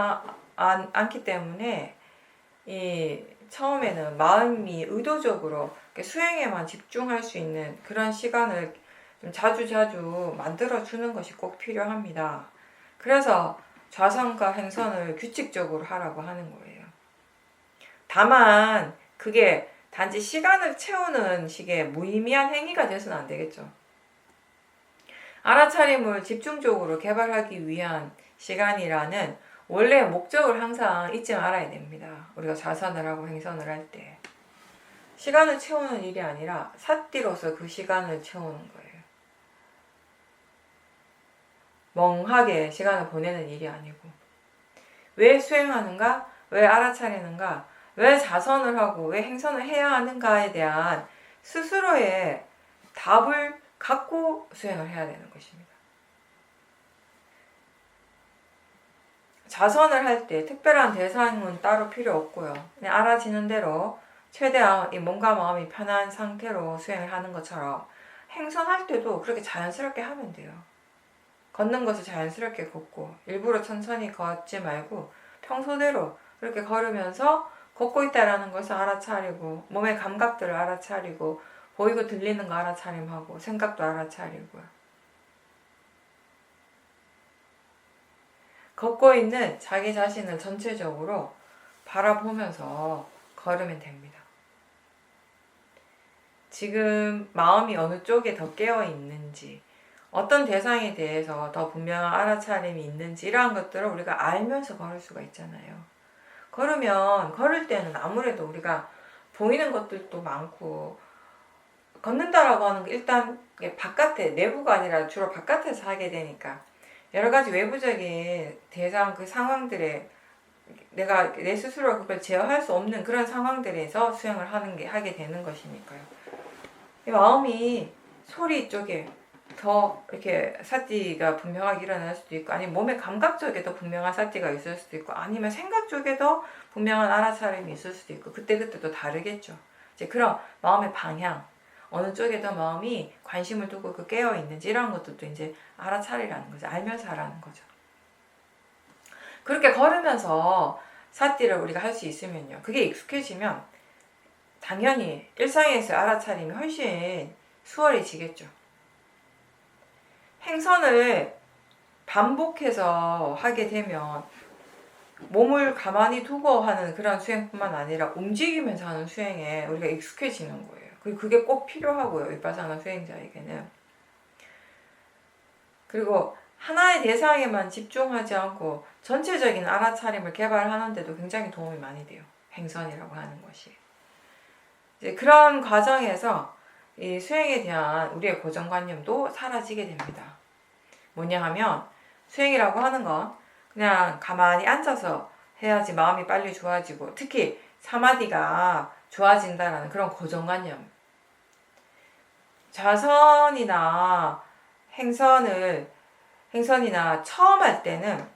않기 때문에 처음에는 마음이 의도적으로 수행에만 집중할 수 있는 그런 시간을 좀 자주자주 만들어주는 것이 꼭 필요합니다. 그래서 좌선과 행선을 규칙적으로 하라고 하는 거예요. 다만 그게 단지 시간을 채우는 식의 무의미한 행위가 돼서는 안 되겠죠. 알아차림을 집중적으로 개발하기 위한 시간이라는 원래의 목적을 항상 잊지 말아야 됩니다. 우리가 좌선을 하고 행선을 할 때. 시간을 채우는 일이 아니라 삿띠로서 그 시간을 채우는 거예요. 멍하게 시간을 보내는 일이 아니고. 왜 수행하는가? 왜 알아차리는가? 왜 좌선을 하고 왜 행선을 해야 하는가에 대한 스스로의 답을 갖고 수행을 해야 되는 것입니다. 좌선을 할 때 특별한 대상은 따로 필요 없고요. 그냥 알아지는 대로 최대한 이 몸과 마음이 편한 상태로 수행을 하는 것처럼 행선할 때도 그렇게 자연스럽게 하면 돼요. 걷는 것을 자연스럽게 걷고 일부러 천천히 걷지 말고 평소대로 그렇게 걸으면서 걷고 있다라는 것을 알아차리고 몸의 감각들을 알아차리고 보이고 들리는 거 알아차림하고 생각도 알아차리고요. 걷고 있는 자기 자신을 전체적으로 바라보면서 걸으면 됩니다. 지금 마음이 어느 쪽에 더 깨어 있는지, 어떤 대상에 대해서 더 분명한 알아차림이 있는지 이러한 것들을 우리가 알면서 걸을 수가 있잖아요. 걸을 때는 아무래도 우리가 보이는 것들도 많고, 걷는다라고 하는 게 일단 바깥에, 내부가 아니라 주로 바깥에서 하게 되니까 여러 가지 외부적인 대상 그 상황들에 내가 내 스스로 그걸 제어할 수 없는 그런 상황들에서 수행을 하게 되는 것이니까요. 이 마음이 소리 쪽에 더 이렇게 삿띠가 분명하게 일어날 수도 있고, 아니면 몸의 감각 쪽에 더 분명한 삿띠가 있을 수도 있고, 아니면 생각 쪽에 더 분명한 알아차림이 있을 수도 있고, 그때그때 또 다르겠죠. 이제 그런 마음의 방향, 어느 쪽에 더 마음이 관심을 두고 깨어 있는지 이런 것들도 이제 알아차리라는 거죠. 알면서 하라는 거죠. 그렇게 걸으면서 삿띠를 우리가 할 수 있으면요, 그게 익숙해지면 당연히 일상에서 알아차림이 훨씬 수월해지겠죠. 행선을 반복해서 하게 되면 몸을 가만히 두고 하는 그런 수행뿐만 아니라 움직이면서 하는 수행에 우리가 익숙해지는 거예요. 그게 꼭 필요하고요, 위파사나 수행자에게는. 그리고 하나의 대상에만 집중하지 않고 전체적인 알아차림을 개발하는데도 굉장히 도움이 많이 돼요. 행선이라고 하는 것이. 이제 그런 과정에서 이 수행에 대한 우리의 고정관념도 사라지게 됩니다. 뭐냐 하면 수행이라고 하는 건 그냥 가만히 앉아서 해야지 마음이 빨리 좋아지고, 특히 사마디가 좋아진다라는 그런 고정관념. 좌선이나 행선이나 처음 할 때는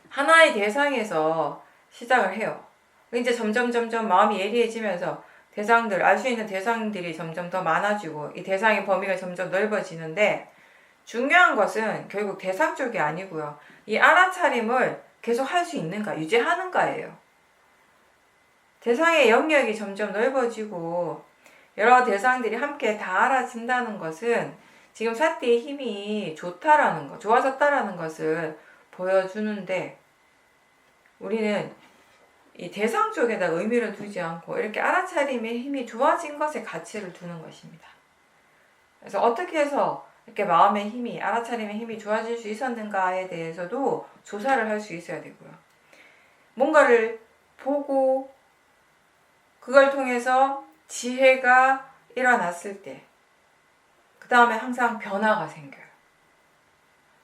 하나의 대상에서 시작을 해요. 이제 점점 마음이 예리해지면서 알 수 있는 대상들이 점점 더 많아지고 이 대상의 범위가 점점 넓어지는데, 중요한 것은 결국 대상 쪽이 아니고요, 이 알아차림을 계속 할 수 있는가, 유지하는가예요. 대상의 영역이 점점 넓어지고 여러 대상들이 함께 다 알아진다는 것은 지금 사띠의 힘이 좋다라는 거, 좋아졌다라는 것을 보여주는데 우리는 이 대상 쪽에다 의미를 두지 않고 이렇게 알아차림의 힘이 좋아진 것에 가치를 두는 것입니다. 그래서 어떻게 해서 이렇게 마음의 힘이, 알아차림의 힘이 좋아질 수 있었는가에 대해서도 조사를 할 수 있어야 되고요. 뭔가를 보고 그걸 통해서 지혜가 일어났을 때 그 다음에 항상 변화가 생겨요.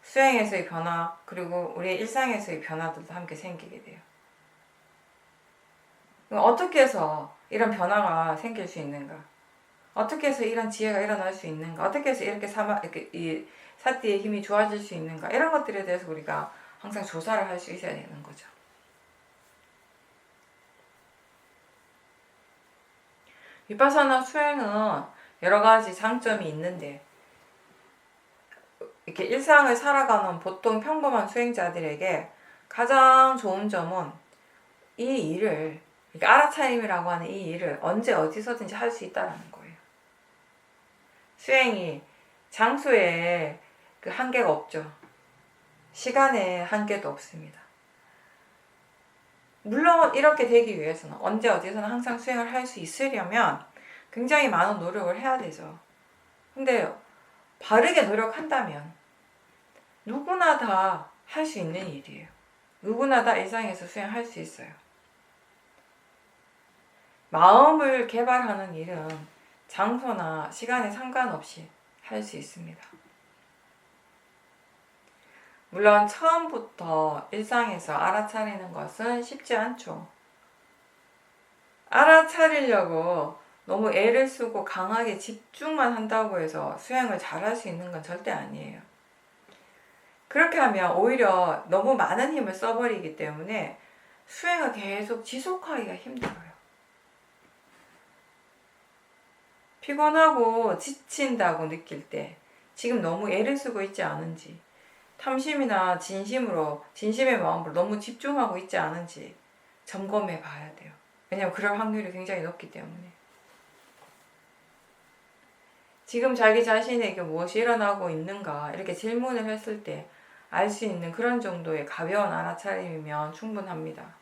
수행에서의 변화, 그리고 우리의 일상에서의 변화들도 함께 생기게 돼요. 어떻게 해서 이런 변화가 생길 수 있는가? 어떻게 해서 이런 지혜가 일어날 수 있는가? 어떻게 해서 이렇게 이 사띠의 힘이 좋아질 수 있는가? 이런 것들에 대해서 우리가 항상 조사를 할 수 있어야 되는 거죠. 비파사나 수행은 여러 가지 장점이 있는데 이렇게 일상을 살아가는 보통 평범한 수행자들에게 가장 좋은 점은 이 일을, 그러니까 알아차림이라고 하는 이 일을 언제 어디서든지 할 수 있다는 거예요. 수행이 장소에 그 한계가 없죠. 시간에 한계도 없습니다. 물론 이렇게 되기 위해서는 언제 어디서나 항상 수행을 할 수 있으려면 굉장히 많은 노력을 해야 되죠. 근데 바르게 노력한다면 누구나 다 할 수 있는 일이에요. 누구나 다 일상에서 수행할 수 있어요. 마음을 개발하는 일은 장소나 시간에 상관없이 할 수 있습니다. 물론 처음부터 일상에서 알아차리는 것은 쉽지 않죠. 알아차리려고 너무 애를 쓰고 강하게 집중만 한다고 해서 수행을 잘할 수 있는 건 절대 아니에요. 그렇게 하면 오히려 너무 많은 힘을 써버리기 때문에 수행을 계속 지속하기가 힘들어요. 피곤하고 지친다고 느낄 때 지금 너무 애를 쓰고 있지 않은지, 탐심이나 진심의 마음으로 너무 집중하고 있지 않은지 점검해 봐야 돼요. 왜냐면 그럴 확률이 굉장히 높기 때문에. 지금 자기 자신에게 무엇이 일어나고 있는가 이렇게 질문을 했을 때 알 수 있는 그런 정도의 가벼운 알아차림이면 충분합니다.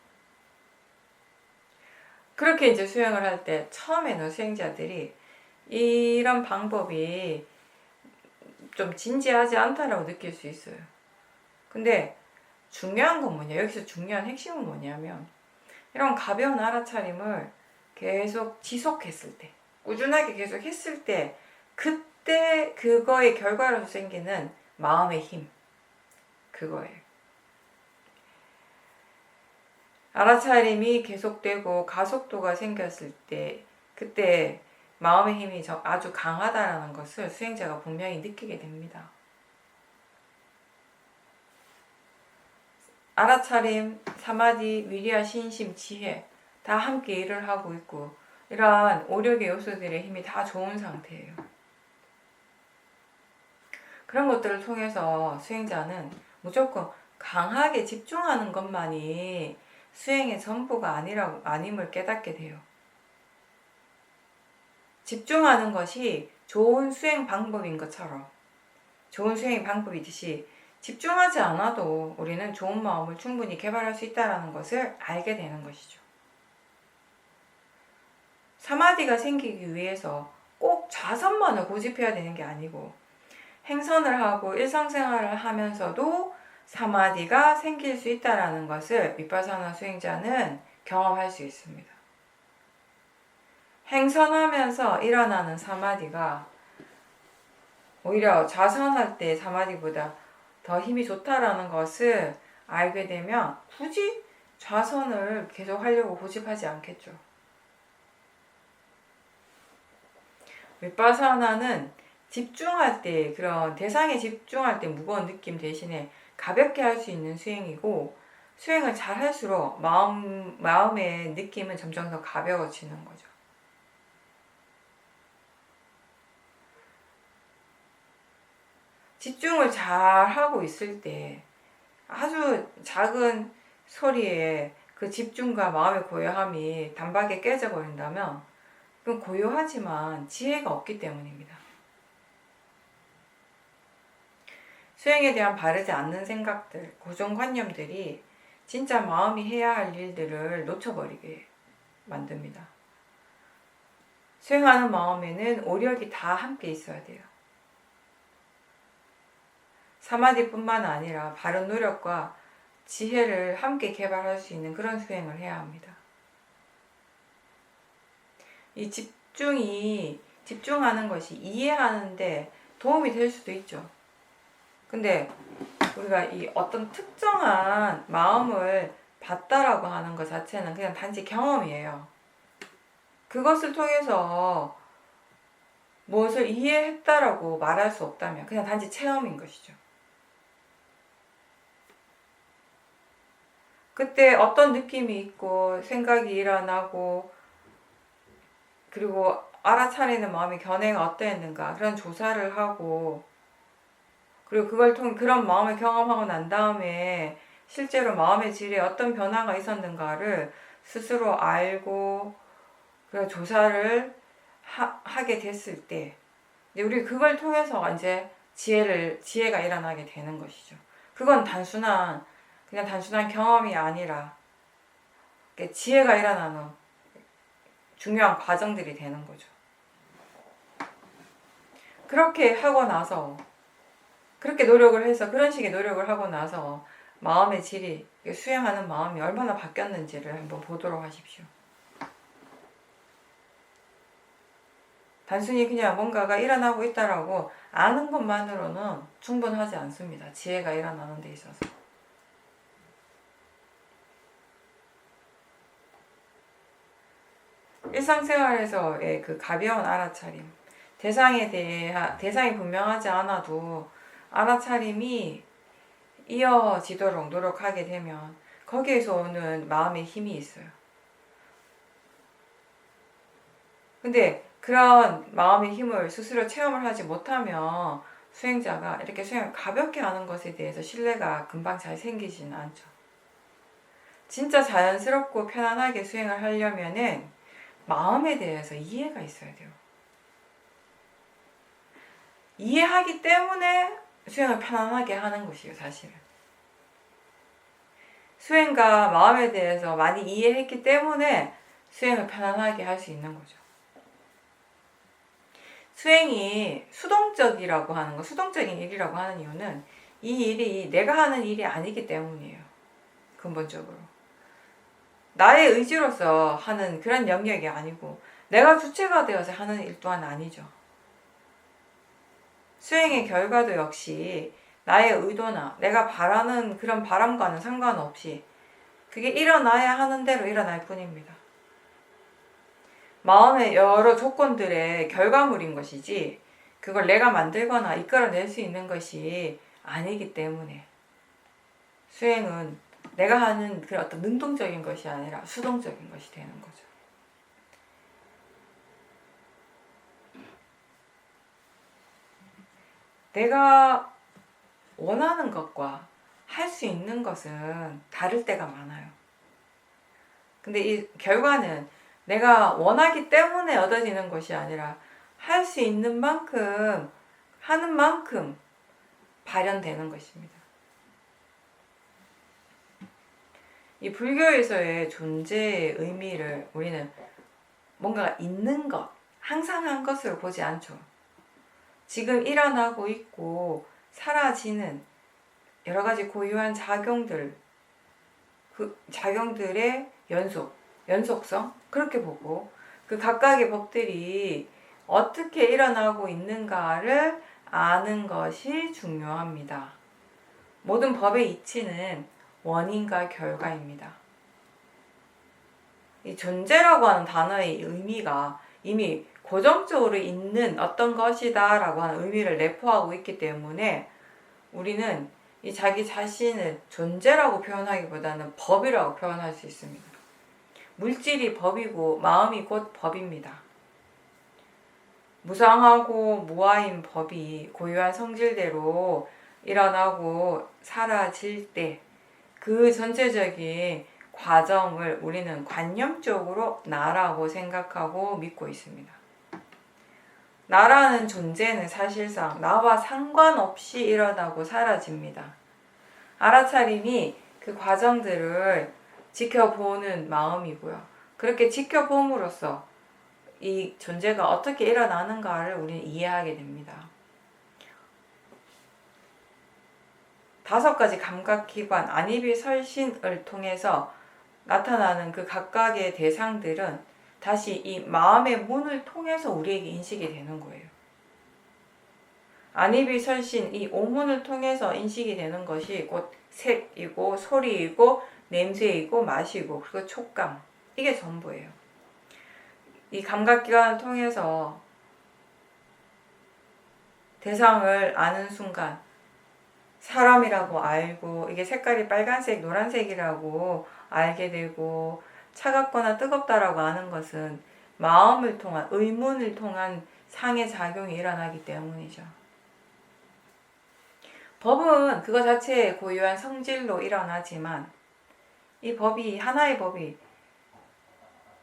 그렇게 이제 수행을 할 때 처음에는 수행자들이 이런 방법이 좀 진지하지 않다라고 느낄 수 있어요. 근데 중요한 건 뭐냐, 여기서 중요한 핵심은 뭐냐면 이런 가벼운 알아차림을 계속 지속했을 때, 꾸준하게 계속 했을 때 그때 그거의 결과로서 생기는 마음의 힘, 그거예요. 알아차림이 계속되고 가속도가 생겼을 때 그때 마음의 힘이 아주 강하다라는 것을 수행자가 분명히 느끼게 됩니다. 알아차림, 사마디, 위리아, 신심, 지혜 다 함께 일을 하고 있고 이러한 오력의 요소들의 힘이 다 좋은 상태예요. 그런 것들을 통해서 수행자는 무조건 강하게 집중하는 것만이 수행의 전부가 아님을 깨닫게 돼요. 집중하는 것이 좋은 수행 방법인 것처럼, 좋은 수행 방법이듯이 집중하지 않아도 우리는 좋은 마음을 충분히 개발할 수 있다는 것을 알게 되는 것이죠. 사마디가 생기기 위해서 꼭 좌선만을 고집해야 되는 게 아니고 행선을 하고 일상생활을 하면서도 사마디가 생길 수 있다는 것을 비파사나 수행자는 경험할 수 있습니다. 행선하면서 일어나는 사마디가 오히려 좌선할 때 사마디보다 더 힘이 좋다라는 것을 알게 되면 굳이 좌선을 계속 하려고 고집하지 않겠죠. 비파사나는 집중할 때, 그런 대상에 집중할 때 무거운 느낌 대신에 가볍게 할 수 있는 수행이고, 수행을 잘 할수록 마음의 느낌은 점점 더 가벼워지는 거죠. 집중을 잘 하고 있을 때 아주 작은 소리에 그 집중과 마음의 고요함이 단박에 깨져버린다면 그건 고요하지만 지혜가 없기 때문입니다. 수행에 대한 바르지 않는 생각들, 고정관념들이 진짜 마음이 해야 할 일들을 놓쳐버리게 만듭니다. 수행하는 마음에는 오력이 다 함께 있어야 돼요. 사마디뿐만 아니라 바른 노력과 지혜를 함께 개발할 수 있는 그런 수행을 해야 합니다. 이 집중하는 것이 이해하는데 도움이 될 수도 있죠. 근데 우리가 이 어떤 특정한 마음을 봤다라고 하는 것 자체는 그냥 단지 경험이에요. 그것을 통해서 무엇을 이해했다라고 말할 수 없다면 그냥 단지 체험인 것이죠. 그때 어떤 느낌이 있고 생각이 일어나고 그리고 알아차리는 마음의 견해가 어떠했는가 그런 조사를 하고 그리고 그걸 통해 그런 마음을 경험하고 난 다음에 실제로 마음의 질에 어떤 변화가 있었는가를 스스로 알고 그 조사를 하게 됐을 때 이제 우리 그걸 통해서 이제 지혜가 일어나게 되는 것이죠. 그건 그냥 단순한 경험이 아니라 지혜가 일어나는 중요한 과정들이 되는 거죠. 그렇게 하고 나서 그렇게 노력을 해서 그런 식의 노력을 하고 나서 마음의 질이 수행하는 마음이 얼마나 바뀌었는지를 한번 보도록 하십시오. 단순히 그냥 뭔가가 일어나고 있다라고 아는 것만으로는 충분하지 않습니다. 지혜가 일어나는 데 있어서. 일상생활에서의 그 가벼운 알아차림, 대상이 분명하지 않아도 알아차림이 이어지도록 노력하게 되면 거기에서 오는 마음의 힘이 있어요. 근데 그런 마음의 힘을 스스로 체험을 하지 못하면 수행자가 이렇게 수행을 가볍게 하는 것에 대해서 신뢰가 금방 잘 생기지는 않죠. 진짜 자연스럽고 편안하게 수행을 하려면은 마음에 대해서 이해가 있어야 돼요. 이해하기 때문에 수행을 편안하게 하는 것이에요, 사실은. 수행과 마음에 대해서 많이 이해했기 때문에 수행을 편안하게 할 수 있는 거죠. 수행이 수동적인 일이라고 하는 이유는 이 일이 내가 하는 일이 아니기 때문이에요. 근본적으로. 나의 의지로서 하는 그런 영역이 아니고 내가 주체가 되어서 하는 일 또한 아니죠. 수행의 결과도 역시 나의 의도나 내가 바라는 그런 바람과는 상관없이 그게 일어나야 하는 대로 일어날 뿐입니다. 마음의 여러 조건들의 결과물인 것이지 그걸 내가 만들거나 이끌어낼 수 있는 것이 아니기 때문에 수행은 내가 하는 그 어떤 능동적인 것이 아니라 수동적인 것이 되는 거죠. 내가 원하는 것과 할 수 있는 것은 다를 때가 많아요. 근데 이 결과는 내가 원하기 때문에 얻어지는 것이 아니라 할 수 있는 만큼, 하는 만큼 발현되는 것입니다. 이 불교에서의 존재의 의미를 우리는 뭔가 있는 것, 항상 한 것으로 보지 않죠. 지금 일어나고 있고 사라지는 여러 가지 고유한 작용들, 그 작용들의 연속성 그렇게 보고 그 각각의 법들이 어떻게 일어나고 있는가를 아는 것이 중요합니다. 모든 법의 이치는 원인과 결과입니다. 이 존재라고 하는 단어의 의미가 이미 고정적으로 있는 어떤 것이다 라고 하는 의미를 내포하고 있기 때문에 우리는 이 자기 자신을 존재라고 표현하기보다는 법이라고 표현할 수 있습니다. 물질이 법이고 마음이 곧 법입니다. 무상하고 무아인 법이 고유한 성질대로 일어나고 사라질 때 그 전체적인 과정을 우리는 관념적으로 나라고 생각하고 믿고 있습니다. 나라는 존재는 사실상 나와 상관없이 일어나고 사라집니다. 알아차림이 그 과정들을 지켜보는 마음이고요. 그렇게 지켜봄으로써 이 존재가 어떻게 일어나는가를 우리는 이해하게 됩니다. 5가지 감각기관, 안입이설신을 통해서 나타나는 그 각각의 대상들은 다시 이 마음의 문을 통해서 우리에게 인식이 되는 거예요. 안입이설신, 이 오문을 통해서 인식이 되는 것이 곧 색이고 소리이고 냄새이고 맛이고 그리고 촉감, 이게 전부예요. 이 감각기관을 통해서 대상을 아는 순간 사람이라고 알고 이게 색깔이 빨간색, 노란색이라고 알게 되고 차갑거나 뜨겁다라고 아는 것은 마음을 통한, 의문을 통한 상의 작용이 일어나기 때문이죠. 법은 그거 자체의 고유한 성질로 일어나지만 이 법이, 하나의 법이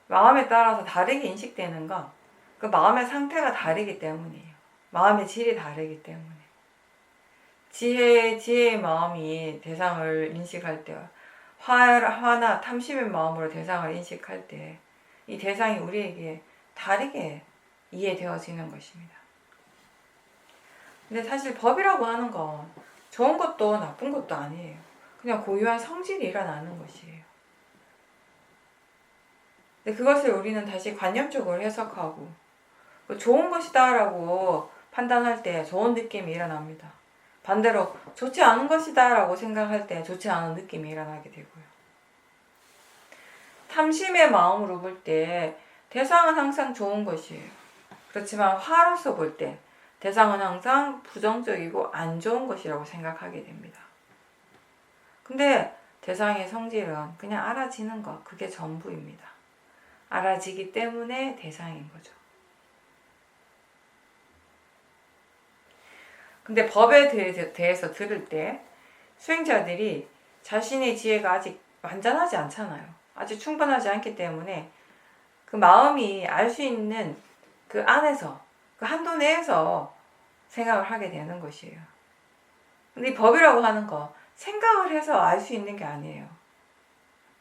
마음에 따라서 다르게 인식되는 건 그 마음의 상태가 다르기 때문이에요. 마음의 질이 다르기 때문에. 지혜의 마음이 대상을 인식할 때, 화나 탐심의 마음으로 대상을 인식할 때 이 대상이 우리에게 다르게 이해되어지는 것입니다. 근데 사실 법이라고 하는 건 좋은 것도 나쁜 것도 아니에요. 그냥 고유한 성질이 일어나는 것이에요. 근데 그것을 우리는 다시 관념적으로 해석하고 좋은 것이다 라고 판단할 때 좋은 느낌이 일어납니다. 반대로 좋지 않은 것이다 라고 생각할 때 좋지 않은 느낌이 일어나게 되고요. 탐심의 마음으로 볼 때 대상은 항상 좋은 것이에요. 그렇지만 화로서 볼 때 대상은 항상 부정적이고 안 좋은 것이라고 생각하게 됩니다. 근데 대상의 성질은 그냥 알아지는 것, 그게 전부입니다. 알아지기 때문에 대상인 거죠. 근데 법에 대해서 들을 때 수행자들이 자신의 지혜가 아직 완전하지 않잖아요. 아직 충분하지 않기 때문에 그 마음이 알 수 있는 그 안에서, 그 한도 내에서 생각을 하게 되는 것이에요. 근데 이 법이라고 하는 거 생각을 해서 알 수 있는 게 아니에요.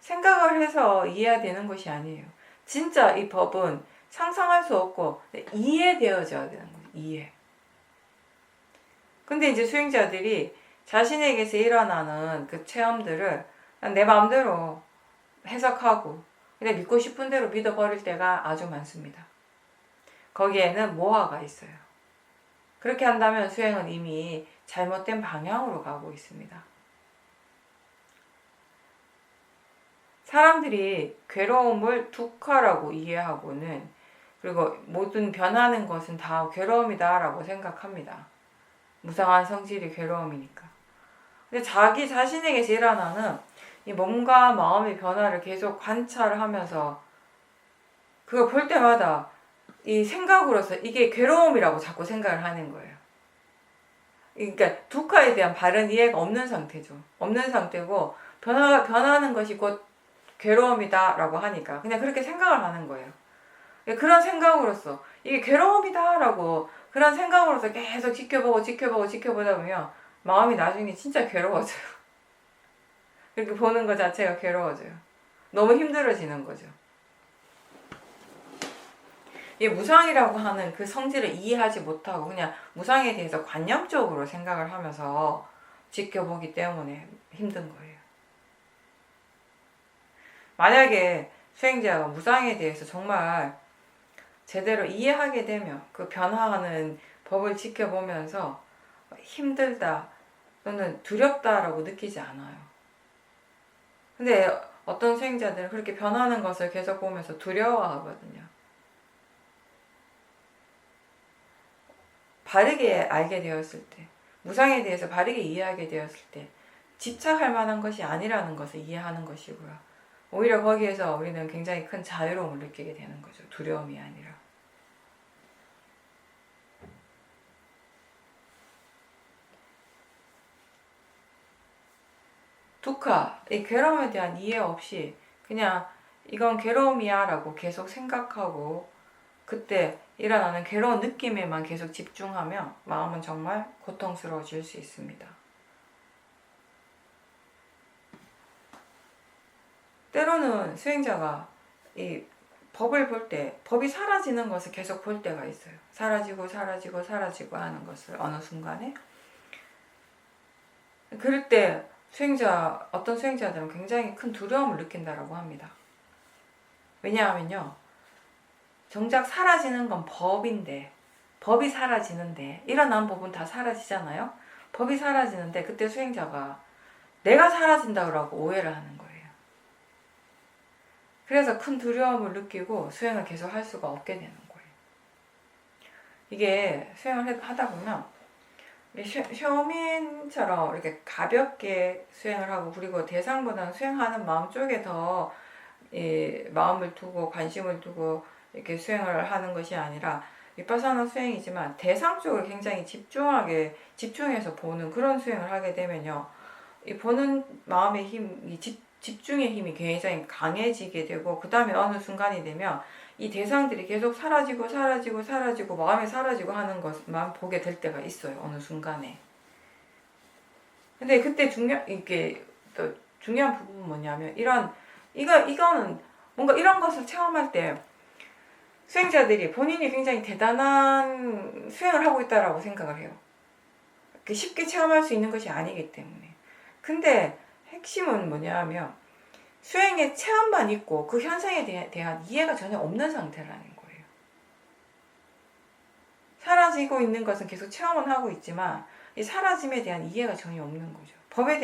생각을 해서 이해해야 되는 것이 아니에요. 진짜 이 법은 상상할 수 없고 이해되어져야 되는 거예요. 이해. 근데 이제 수행자들이 자신에게서 일어나는 그 체험들을 내 마음대로 해석하고 그냥 믿고 싶은 대로 믿어버릴 때가 아주 많습니다. 거기에는 모화가 있어요. 그렇게 한다면 수행은 이미 잘못된 방향으로 가고 있습니다. 사람들이 괴로움을 두카라고 이해하고는 그리고 모든 변하는 것은 다 괴로움이다 라고 생각합니다. 무상한 성질이 괴로움이니까. 근데 자기 자신에게서 일어나는 이 몸과 마음의 변화를 계속 관찰하면서 그걸 볼 때마다 이 생각으로서 이게 괴로움이라고 자꾸 생각을 하는 거예요. 그러니까 두카에 대한 바른 이해가 없는 상태죠. 없는 상태고 변하는 것이 곧 괴로움이다 라고 하니까 그냥 그렇게 생각을 하는 거예요. 그런 생각으로서 이게 괴로움이다 라고 그런 생각으로서 계속 지켜보다 보면 마음이 나중에 진짜 괴로워져요. 그렇게 보는 것 자체가 괴로워져요. 너무 힘들어지는 거죠. 이 무상이라고 하는 그 성질을 이해하지 못하고 그냥 무상에 대해서 관념적으로 생각을 하면서 지켜보기 때문에 힘든 거예요. 만약에 수행자가 무상에 대해서 정말 제대로 이해하게 되면 그 변화하는 법을 지켜보면서 힘들다 또는 두렵다라고 느끼지 않아요. 근데 어떤 수행자들은 그렇게 변하는 것을 계속 보면서 두려워하거든요. 바르게 알게 되었을 때, 무상에 대해서 바르게 이해하게 되었을 때 집착할 만한 것이 아니라는 것을 이해하는 것이고요. 오히려 거기에서 우리는 굉장히 큰 자유로움을 느끼게 되는 거죠. 두려움이 아니라. 두카, 이 괴로움에 대한 이해 없이 그냥 이건 괴로움이야 라고 계속 생각하고 그때 일어나는 괴로운 느낌에만 계속 집중하면 마음은 정말 고통스러워질 수 있습니다. 때로는 수행자가 이 법을 볼 때 법이 사라지는 것을 계속 볼 때가 있어요. 사라지고 사라지고 사라지고 하는 것을 어느 순간에. 그럴 때 어떤 수행자들은 굉장히 큰 두려움을 느낀다라고 합니다. 왜냐하면요, 정작 사라지는 건 법인데, 법이 사라지는데, 일어난 법은 다 사라지잖아요. 법이 사라지는데 그때 수행자가 내가 사라진다고 오해를 하는 거예요. 그래서 큰 두려움을 느끼고 수행을 계속 할 수가 없게 되는 거예요. 이게 수행을 하다 보면 쇼민처럼 이렇게 가볍게 수행을 하고, 그리고 대상보다는 수행하는 마음 쪽에 더 마음을 두고 관심을 두고 이렇게 수행을 하는 것이 아니라, 위파사나 수행이지만 대상 쪽을 굉장히 집중해서 보는 그런 수행을 하게 되면요, 이 보는 마음의 힘, 집중의 힘이 굉장히 강해지게 되고, 그 다음에 어느 순간이 되면 이 대상들이 계속 사라지고 사라지고 사라지고 마음이 사라지고 하는 것만 보게 될 때가 있어요. 어느 순간에. 근데 그때 이게 또 중요한 부분은 뭐냐면, 이거는 뭔가 이런 것을 체험할 때 수행자들이 본인이 굉장히 대단한 수행을 하고 있다라고 생각을 해요. 쉽게 체험할 수 있는 것이 아니기 때문에. 근데 핵심은 뭐냐면, 수행의 체험만 있고 그 현상에 대한 이해가 전혀 없는 상태라는 거예요. 사라지고 있는 것은 계속 체험은 하고 있지만 이 사라짐에 대한 이해가 전혀 없는 거죠. 법의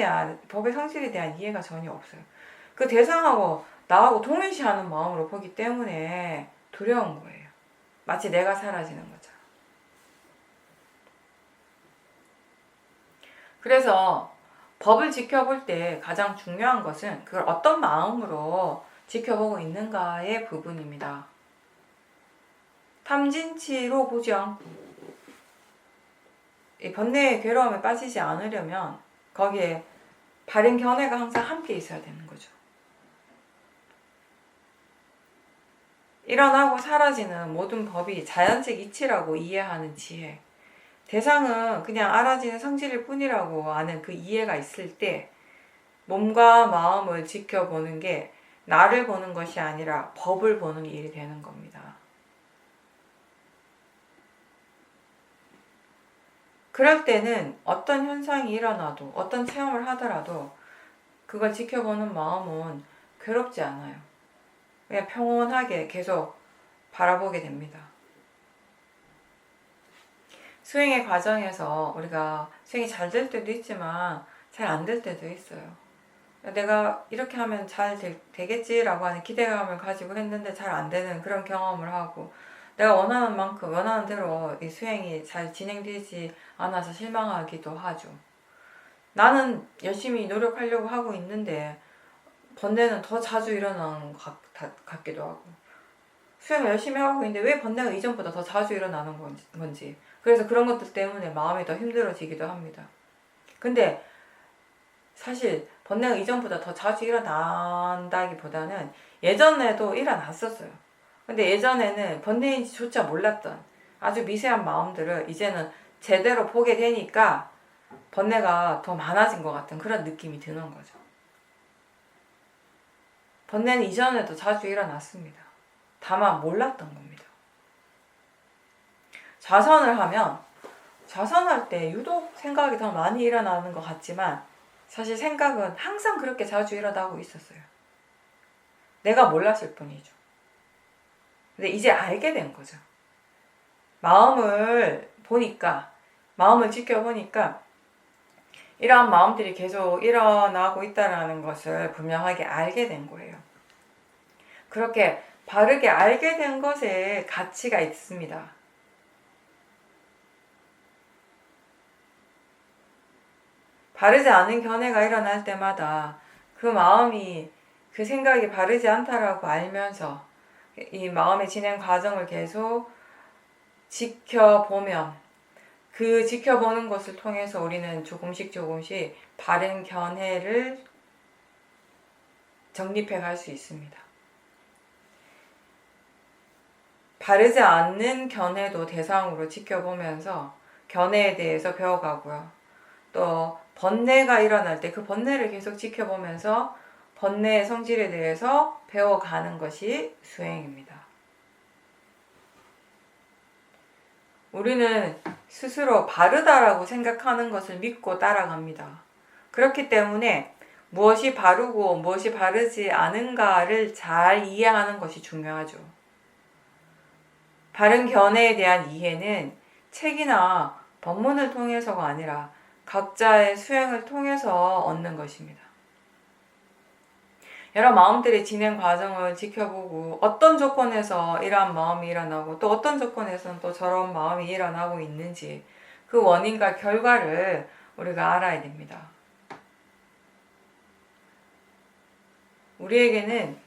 성질에 대한 이해가 전혀 없어요. 그 대상하고 나하고 동일시하는 마음으로 보기 때문에 두려운 거예요. 마치 내가 사라지는 것처럼. 그래서 법을 지켜볼 때 가장 중요한 것은 그걸 어떤 마음으로 지켜보고 있는가의 부분입니다. 탐진치로 보지 않고, 이 번뇌의 괴로움에 빠지지 않으려면 거기에 바른 견해가 항상 함께 있어야 되는 거죠. 일어나고 사라지는 모든 법이 자연적 이치라고 이해하는 지혜, 대상은 그냥 알아지는 성질일 뿐이라고 아는 그 이해가 있을 때 몸과 마음을 지켜보는 게 나를 보는 것이 아니라 법을 보는 일이 되는 겁니다. 그럴 때는 어떤 현상이 일어나도, 어떤 체험을 하더라도 그걸 지켜보는 마음은 괴롭지 않아요. 그냥 평온하게 계속 바라보게 됩니다. 수행의 과정에서 우리가 수행이 잘 될 때도 있지만 잘 안 될 때도 있어요. 내가 이렇게 하면 잘 되겠지라고 하는 기대감을 가지고 했는데 잘 안 되는 그런 경험을 하고, 내가 원하는 만큼 원하는 대로 이 수행이 잘 진행되지 않아서 실망하기도 하죠. 나는 열심히 노력하려고 하고 있는데 번뇌는 더 자주 일어나는 것 같기도 하고, 수행을 열심히 하고 있는데 왜 번뇌가 이전보다 더 자주 일어나는 건지, 그래서 그런 것들 때문에 마음이 더 힘들어지기도 합니다. 근데 사실 번뇌가 이전보다 더 자주 일어난다기보다는 예전에도 일어났었어요. 근데 예전에는 번뇌인지조차 몰랐던 아주 미세한 마음들을 이제는 제대로 보게 되니까 번뇌가 더 많아진 것 같은 그런 느낌이 드는 거죠. 번뇌는 이전에도 자주 일어났습니다. 다만 몰랐던 겁니다. 좌선할 때 유독 생각이 더 많이 일어나는 것 같지만 사실 생각은 항상 그렇게 자주 일어나고 있었어요. 내가 몰랐을 뿐이죠. 근데 이제 알게 된 거죠. 마음을 지켜보니까 이러한 마음들이 계속 일어나고 있다는 것을 분명하게 알게 된 거예요. 그렇게 바르게 알게 된 것에 가치가 있습니다. 바르지 않은 견해가 일어날 때마다 그 마음이, 그 생각이 바르지 않다라고 알면서 이 마음의 진행 과정을 계속 지켜보면, 그 지켜보는 것을 통해서 우리는 조금씩 바른 견해를 정립해 갈 수 있습니다. 바르지 않는 견해도 대상으로 지켜보면서 견해에 대해서 배워가고요. 또 번뇌가 일어날 때 그 번뇌를 계속 지켜보면서 번뇌의 성질에 대해서 배워가는 것이 수행입니다. 우리는 스스로 바르다라고 생각하는 것을 믿고 따라갑니다. 그렇기 때문에 무엇이 바르고 무엇이 바르지 않은가를 잘 이해하는 것이 중요하죠. 바른 견해에 대한 이해는 책이나 법문을 통해서가 아니라 각자의 수행을 통해서 얻는 것입니다. 여러 마음들의 진행 과정을 지켜보고 어떤 조건에서 이러한 마음이 일어나고 또 어떤 조건에서는 또 저런 마음이 일어나고 있는지 그 원인과 결과를 우리가 알아야 됩니다. 우리에게는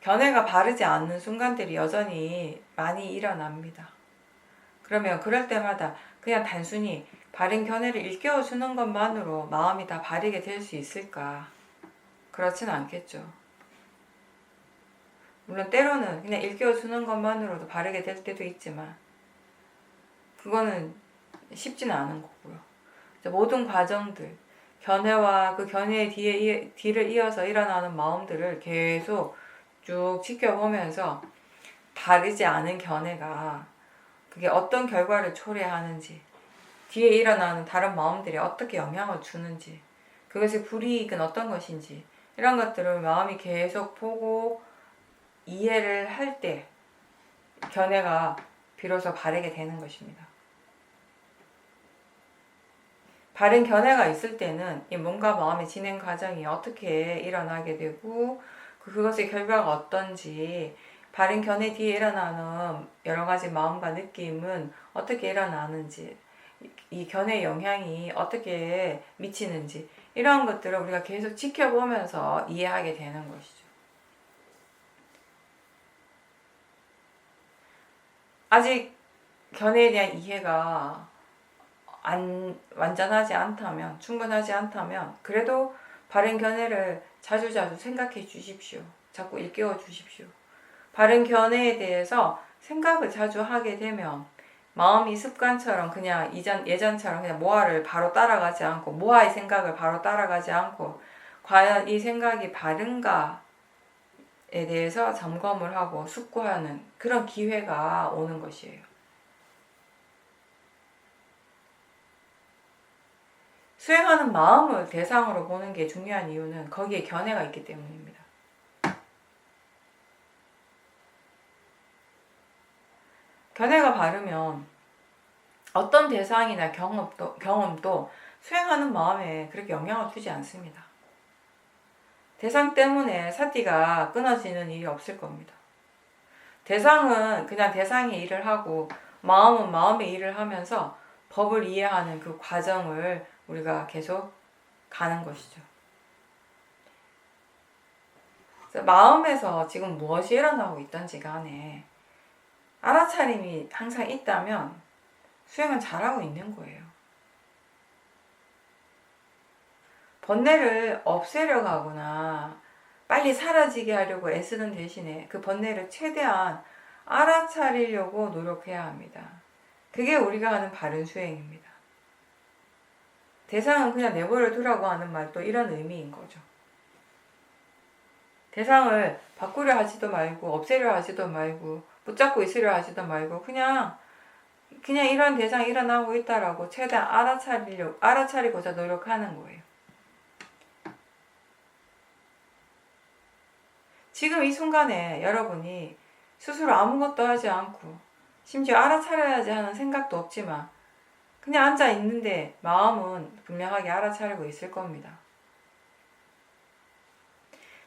견해가 바르지 않는 순간들이 여전히 많이 일어납니다. 그러면 그럴 때마다 그냥 단순히 바른 견해를 일깨워주는 것만으로 마음이 다 바르게 될 수 있을까? 그렇진 않겠죠. 물론 때로는 그냥 일깨워주는 것만으로도 바르게 될 때도 있지만 그거는 쉽지는 않은 거고요. 모든 과정들, 견해와 그 견해의 뒤를 이어서 일어나는 마음들을 계속 쭉 지켜보면서 바르지 않은 견해가 그게 어떤 결과를 초래하는지, 뒤에 일어나는 다른 마음들이 어떻게 영향을 주는지, 그것의 불이익은 어떤 것인지 이런 것들을 마음이 계속 보고 이해를 할 때 견해가 비로소 바르게 되는 것입니다. 바른 견해가 있을 때는 이 몸과 마음의 진행 과정이 어떻게 일어나게 되고 그것의 결과가 어떤지, 바른 견해 뒤에 일어나는 여러 가지 마음과 느낌은 어떻게 일어나는지, 이 견해의 영향이 어떻게 미치는지 이러한 것들을 우리가 계속 지켜보면서 이해하게 되는 것이죠. 아직 견해에 대한 이해가 완전하지 않다면, 충분하지 않다면 그래도 바른 견해를 자주자주 생각해 주십시오. 자꾸 일깨워 주십시오. 바른 견해에 대해서 생각을 자주 하게 되면 마음이 습관처럼 그냥 예전처럼 그냥 모아를 바로 따라가지 않고, 모아의 생각을 바로 따라가지 않고 과연 이 생각이 바른가에 대해서 점검을 하고 숙고하는 그런 기회가 오는 것이에요. 수행하는 마음을 대상으로 보는 게 중요한 이유는 거기에 견해가 있기 때문입니다. 견해가 바르면 어떤 대상이나 경험도 수행하는 마음에 그렇게 영향을 주지 않습니다. 대상 때문에 사티가 끊어지는 일이 없을 겁니다. 대상은 그냥 대상의 일을 하고 마음은 마음의 일을 하면서 법을 이해하는 그 과정을 우리가 계속 가는 것이죠. 마음에서 지금 무엇이 일어나고 있던지 간에 알아차림이 항상 있다면 수행은 잘하고 있는 거예요. 번뇌를 없애려고 하거나 빨리 사라지게 하려고 애쓰는 대신에 그 번뇌를 최대한 알아차리려고 노력해야 합니다. 그게 우리가 하는 바른 수행입니다. 대상은 그냥 내버려 두라고 하는 말도 이런 의미인 거죠. 대상을 바꾸려 하지도 말고 없애려 하지도 말고 붙잡고 있으려 하지도 말고 그냥 이런 대상이 일어나고 있다라고 최대한 알아차리고자 노력하는 거예요. 지금 이 순간에 여러분이 스스로 아무것도 하지 않고 심지어 알아차려야지 하는 생각도 없지만 그냥 앉아 있는데 마음은 분명하게 알아차리고 있을 겁니다.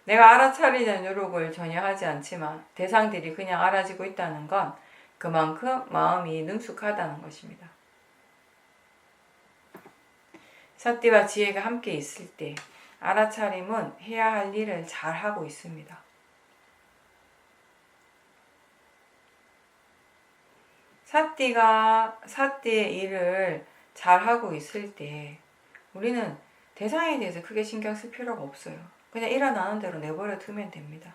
내가 알아차리려는 노력을 전혀 하지 않지만 대상들이 그냥 알아지고 있다는 건 그만큼 마음이 능숙하다는 것입니다. 사띠와 지혜가 함께 있을 때 알아차림은 해야 할 일을 잘 하고 있습니다. 사띠의 일을 잘 하고 있을 때 우리는 대상에 대해서 크게 신경 쓸 필요가 없어요. 그냥 일어나는 대로 내버려 두면 됩니다.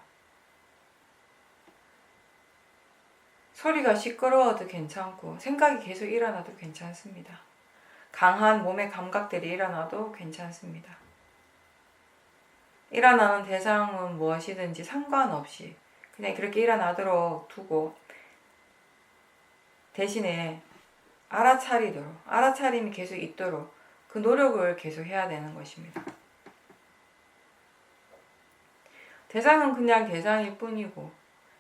소리가 시끄러워도 괜찮고 생각이 계속 일어나도 괜찮습니다. 강한 몸의 감각들이 일어나도 괜찮습니다. 일어나는 대상은 무엇이든지 상관없이 그냥 그렇게 일어나도록 두고 대신에 알아차림이 계속 있도록 그 노력을 계속 해야 되는 것입니다. 대상은 그냥 대상일 뿐이고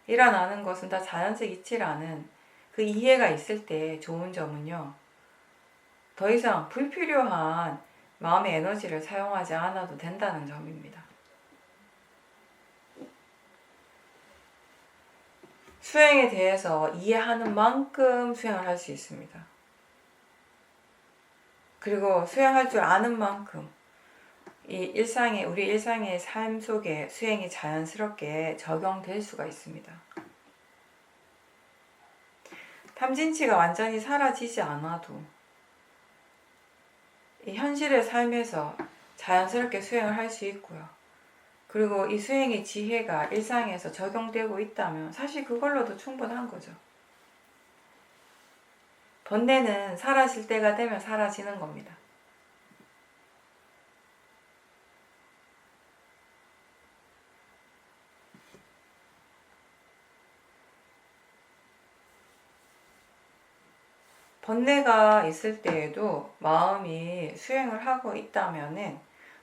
일어나는 것은 다 자연적 이치라는 그 이해가 있을 때 좋은 점은요, 더 이상 불필요한 마음의 에너지를 사용하지 않아도 된다는 점입니다. 수행에 대해서 이해하는 만큼 수행을 할 수 있습니다. 그리고 수행할 줄 아는 만큼 우리 일상의 삶 속에 수행이 자연스럽게 적용될 수가 있습니다. 탐진치가 완전히 사라지지 않아도 이 현실의 삶에서 자연스럽게 수행을 할 수 있고요. 그리고 이 수행의 지혜가 일상에서 적용되고 있다면 사실 그걸로도 충분한 거죠. 번뇌는 사라질 때가 되면 사라지는 겁니다. 번뇌가 있을 때에도 마음이 수행을 하고 있다면은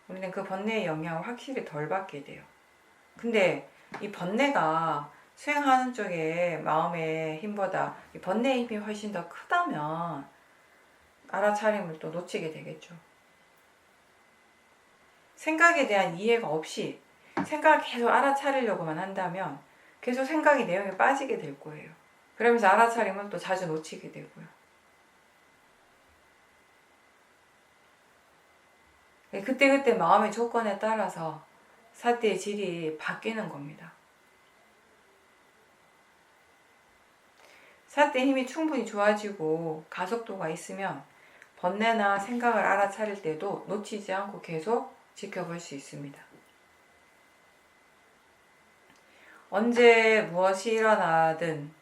우리는 그 번뇌의 영향을 확실히 덜 받게 돼요. 근데 이 번뇌가 수행하는 쪽에 마음의 힘보다 이 번뇌의 힘이 훨씬 더 크다면 알아차림을 또 놓치게 되겠죠. 생각에 대한 이해가 없이 생각을 계속 알아차리려고만 한다면 계속 생각이 내용에 빠지게 될 거예요. 그러면서 알아차림을 또 자주 놓치게 되고요. 그때그때 마음의 조건에 따라서 사태의 질이 바뀌는 겁니다. 사태의 힘이 충분히 좋아지고 가속도가 있으면 번뇌나 생각을 알아차릴 때도 놓치지 않고 계속 지켜볼 수 있습니다. 언제 무엇이 일어나든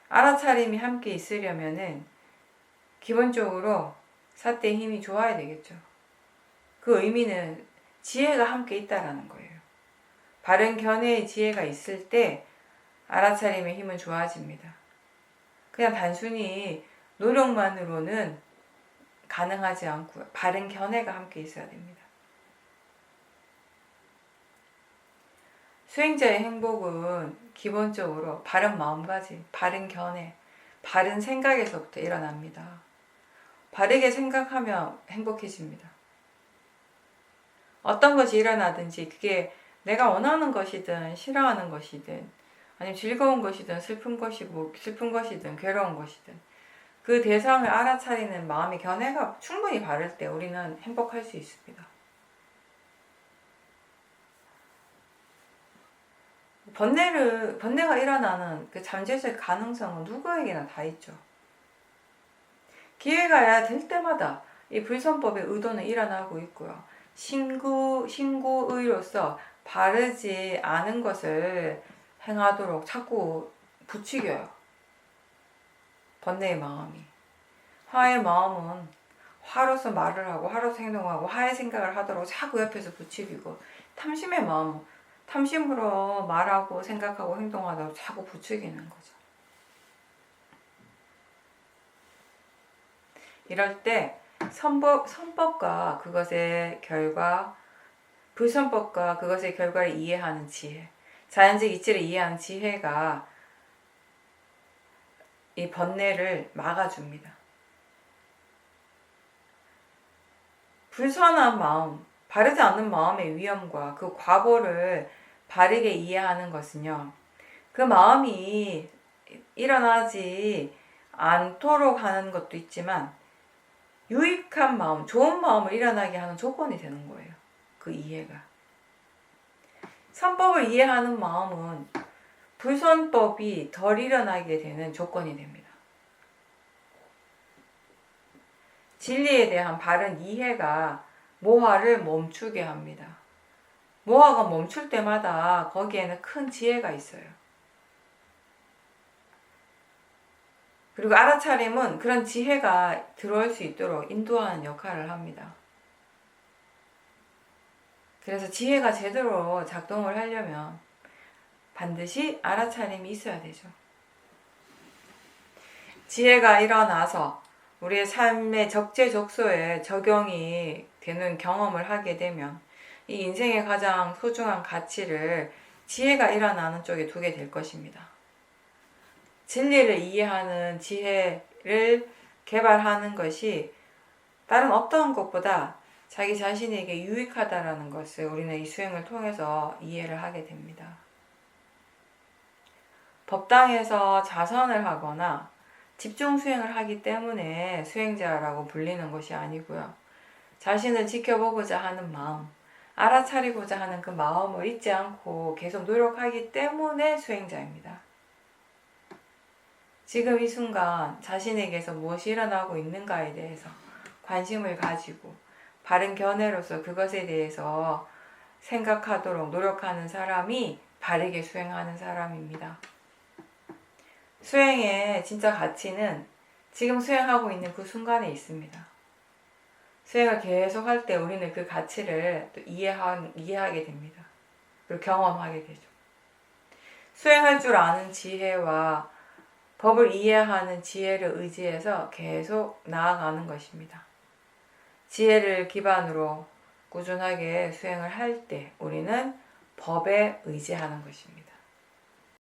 알아차림이 함께 있으려면은 기본적으로 사태의 힘이 좋아야 되겠죠. 그 의미는 지혜가 함께 있다라는 거예요. 바른 견해의 지혜가 있을 때 알아차림의 힘은 좋아집니다. 그냥 단순히 노력만으로는 가능하지 않고요. 바른 견해가 함께 있어야 됩니다. 수행자의 행복은 기본적으로 바른 마음가짐, 바른 견해, 바른 생각에서부터 일어납니다. 바르게 생각하면 행복해집니다. 어떤 것이 일어나든지 그게 내가 원하는 것이든 싫어하는 것이든 아니면 즐거운 것이든 슬픈 것이든 괴로운 것이든 그 대상을 알아차리는 마음의 견해가 충분히 바를 때 우리는 행복할 수 있습니다. 번뇌가 일어나는 그 잠재적 가능성은 누구에게나 다 있죠. 기회가 될 때마다 이 불선법의 의도는 일어나고 있고요. 신구의로서 바르지 않은 것을 행하도록 자꾸 부추겨요. 번뇌의 마음이. 화의 마음은 화로서 말을 하고 화로서 행동하고 화의 생각을 하도록 자꾸 옆에서 부추기고, 탐심의 마음은 탐심으로 말하고 생각하고 행동하도록 자꾸 부추기는 거죠. 이럴 때 선법과 그것의 결과, 불선법과 그것의 결과를 이해하는 지혜, 자연적 이치를 이해하는 지혜가 이 번뇌를 막아줍니다. 불선한 마음, 바르지 않는 마음의 위험과 그 과보를 바르게 이해하는 것은요, 그 마음이 일어나지 않도록 하는 것도 있지만 유익한 마음, 좋은 마음을 일어나게 하는 조건이 되는 거예요. 그 이해가. 선법을 이해하는 마음은 불선법이 덜 일어나게 되는 조건이 됩니다. 진리에 대한 바른 이해가 모화를 멈추게 합니다. 모화가 멈출 때마다 거기에는 큰 지혜가 있어요. 그리고 알아차림은 그런 지혜가 들어올 수 있도록 인도하는 역할을 합니다. 그래서 지혜가 제대로 작동을 하려면 반드시 알아차림이 있어야 되죠. 지혜가 일어나서 우리의 삶의 적재적소에 적용이 되는 경험을 하게 되면 이 인생의 가장 소중한 가치를 지혜가 일어나는 쪽에 두게 될 것입니다. 진리를 이해하는 지혜를 개발하는 것이 다른 어떤 것보다 자기 자신에게 유익하다라는 것을 우리는 이 수행을 통해서 이해를 하게 됩니다. 법당에서 자선을 하거나 집중 수행을 하기 때문에 수행자라고 불리는 것이 아니고요. 자신을 지켜보고자 하는 마음, 알아차리고자 하는 그 마음을 잊지 않고 계속 노력하기 때문에 수행자입니다. 지금 이 순간 자신에게서 무엇이 일어나고 있는가에 대해서 관심을 가지고 바른 견해로서 그것에 대해서 생각하도록 노력하는 사람이 바르게 수행하는 사람입니다. 수행의 진짜 가치는 지금 수행하고 있는 그 순간에 있습니다. 수행을 계속 할 때 우리는 그 가치를 또 이해하게 됩니다. 그리고 경험하게 되죠. 수행할 줄 아는 지혜와 법을 이해하는 지혜를 의지해서 계속 나아가는 것입니다. 지혜를 기반으로 꾸준하게 수행을 할 때 우리는 법에 의지하는 것입니다.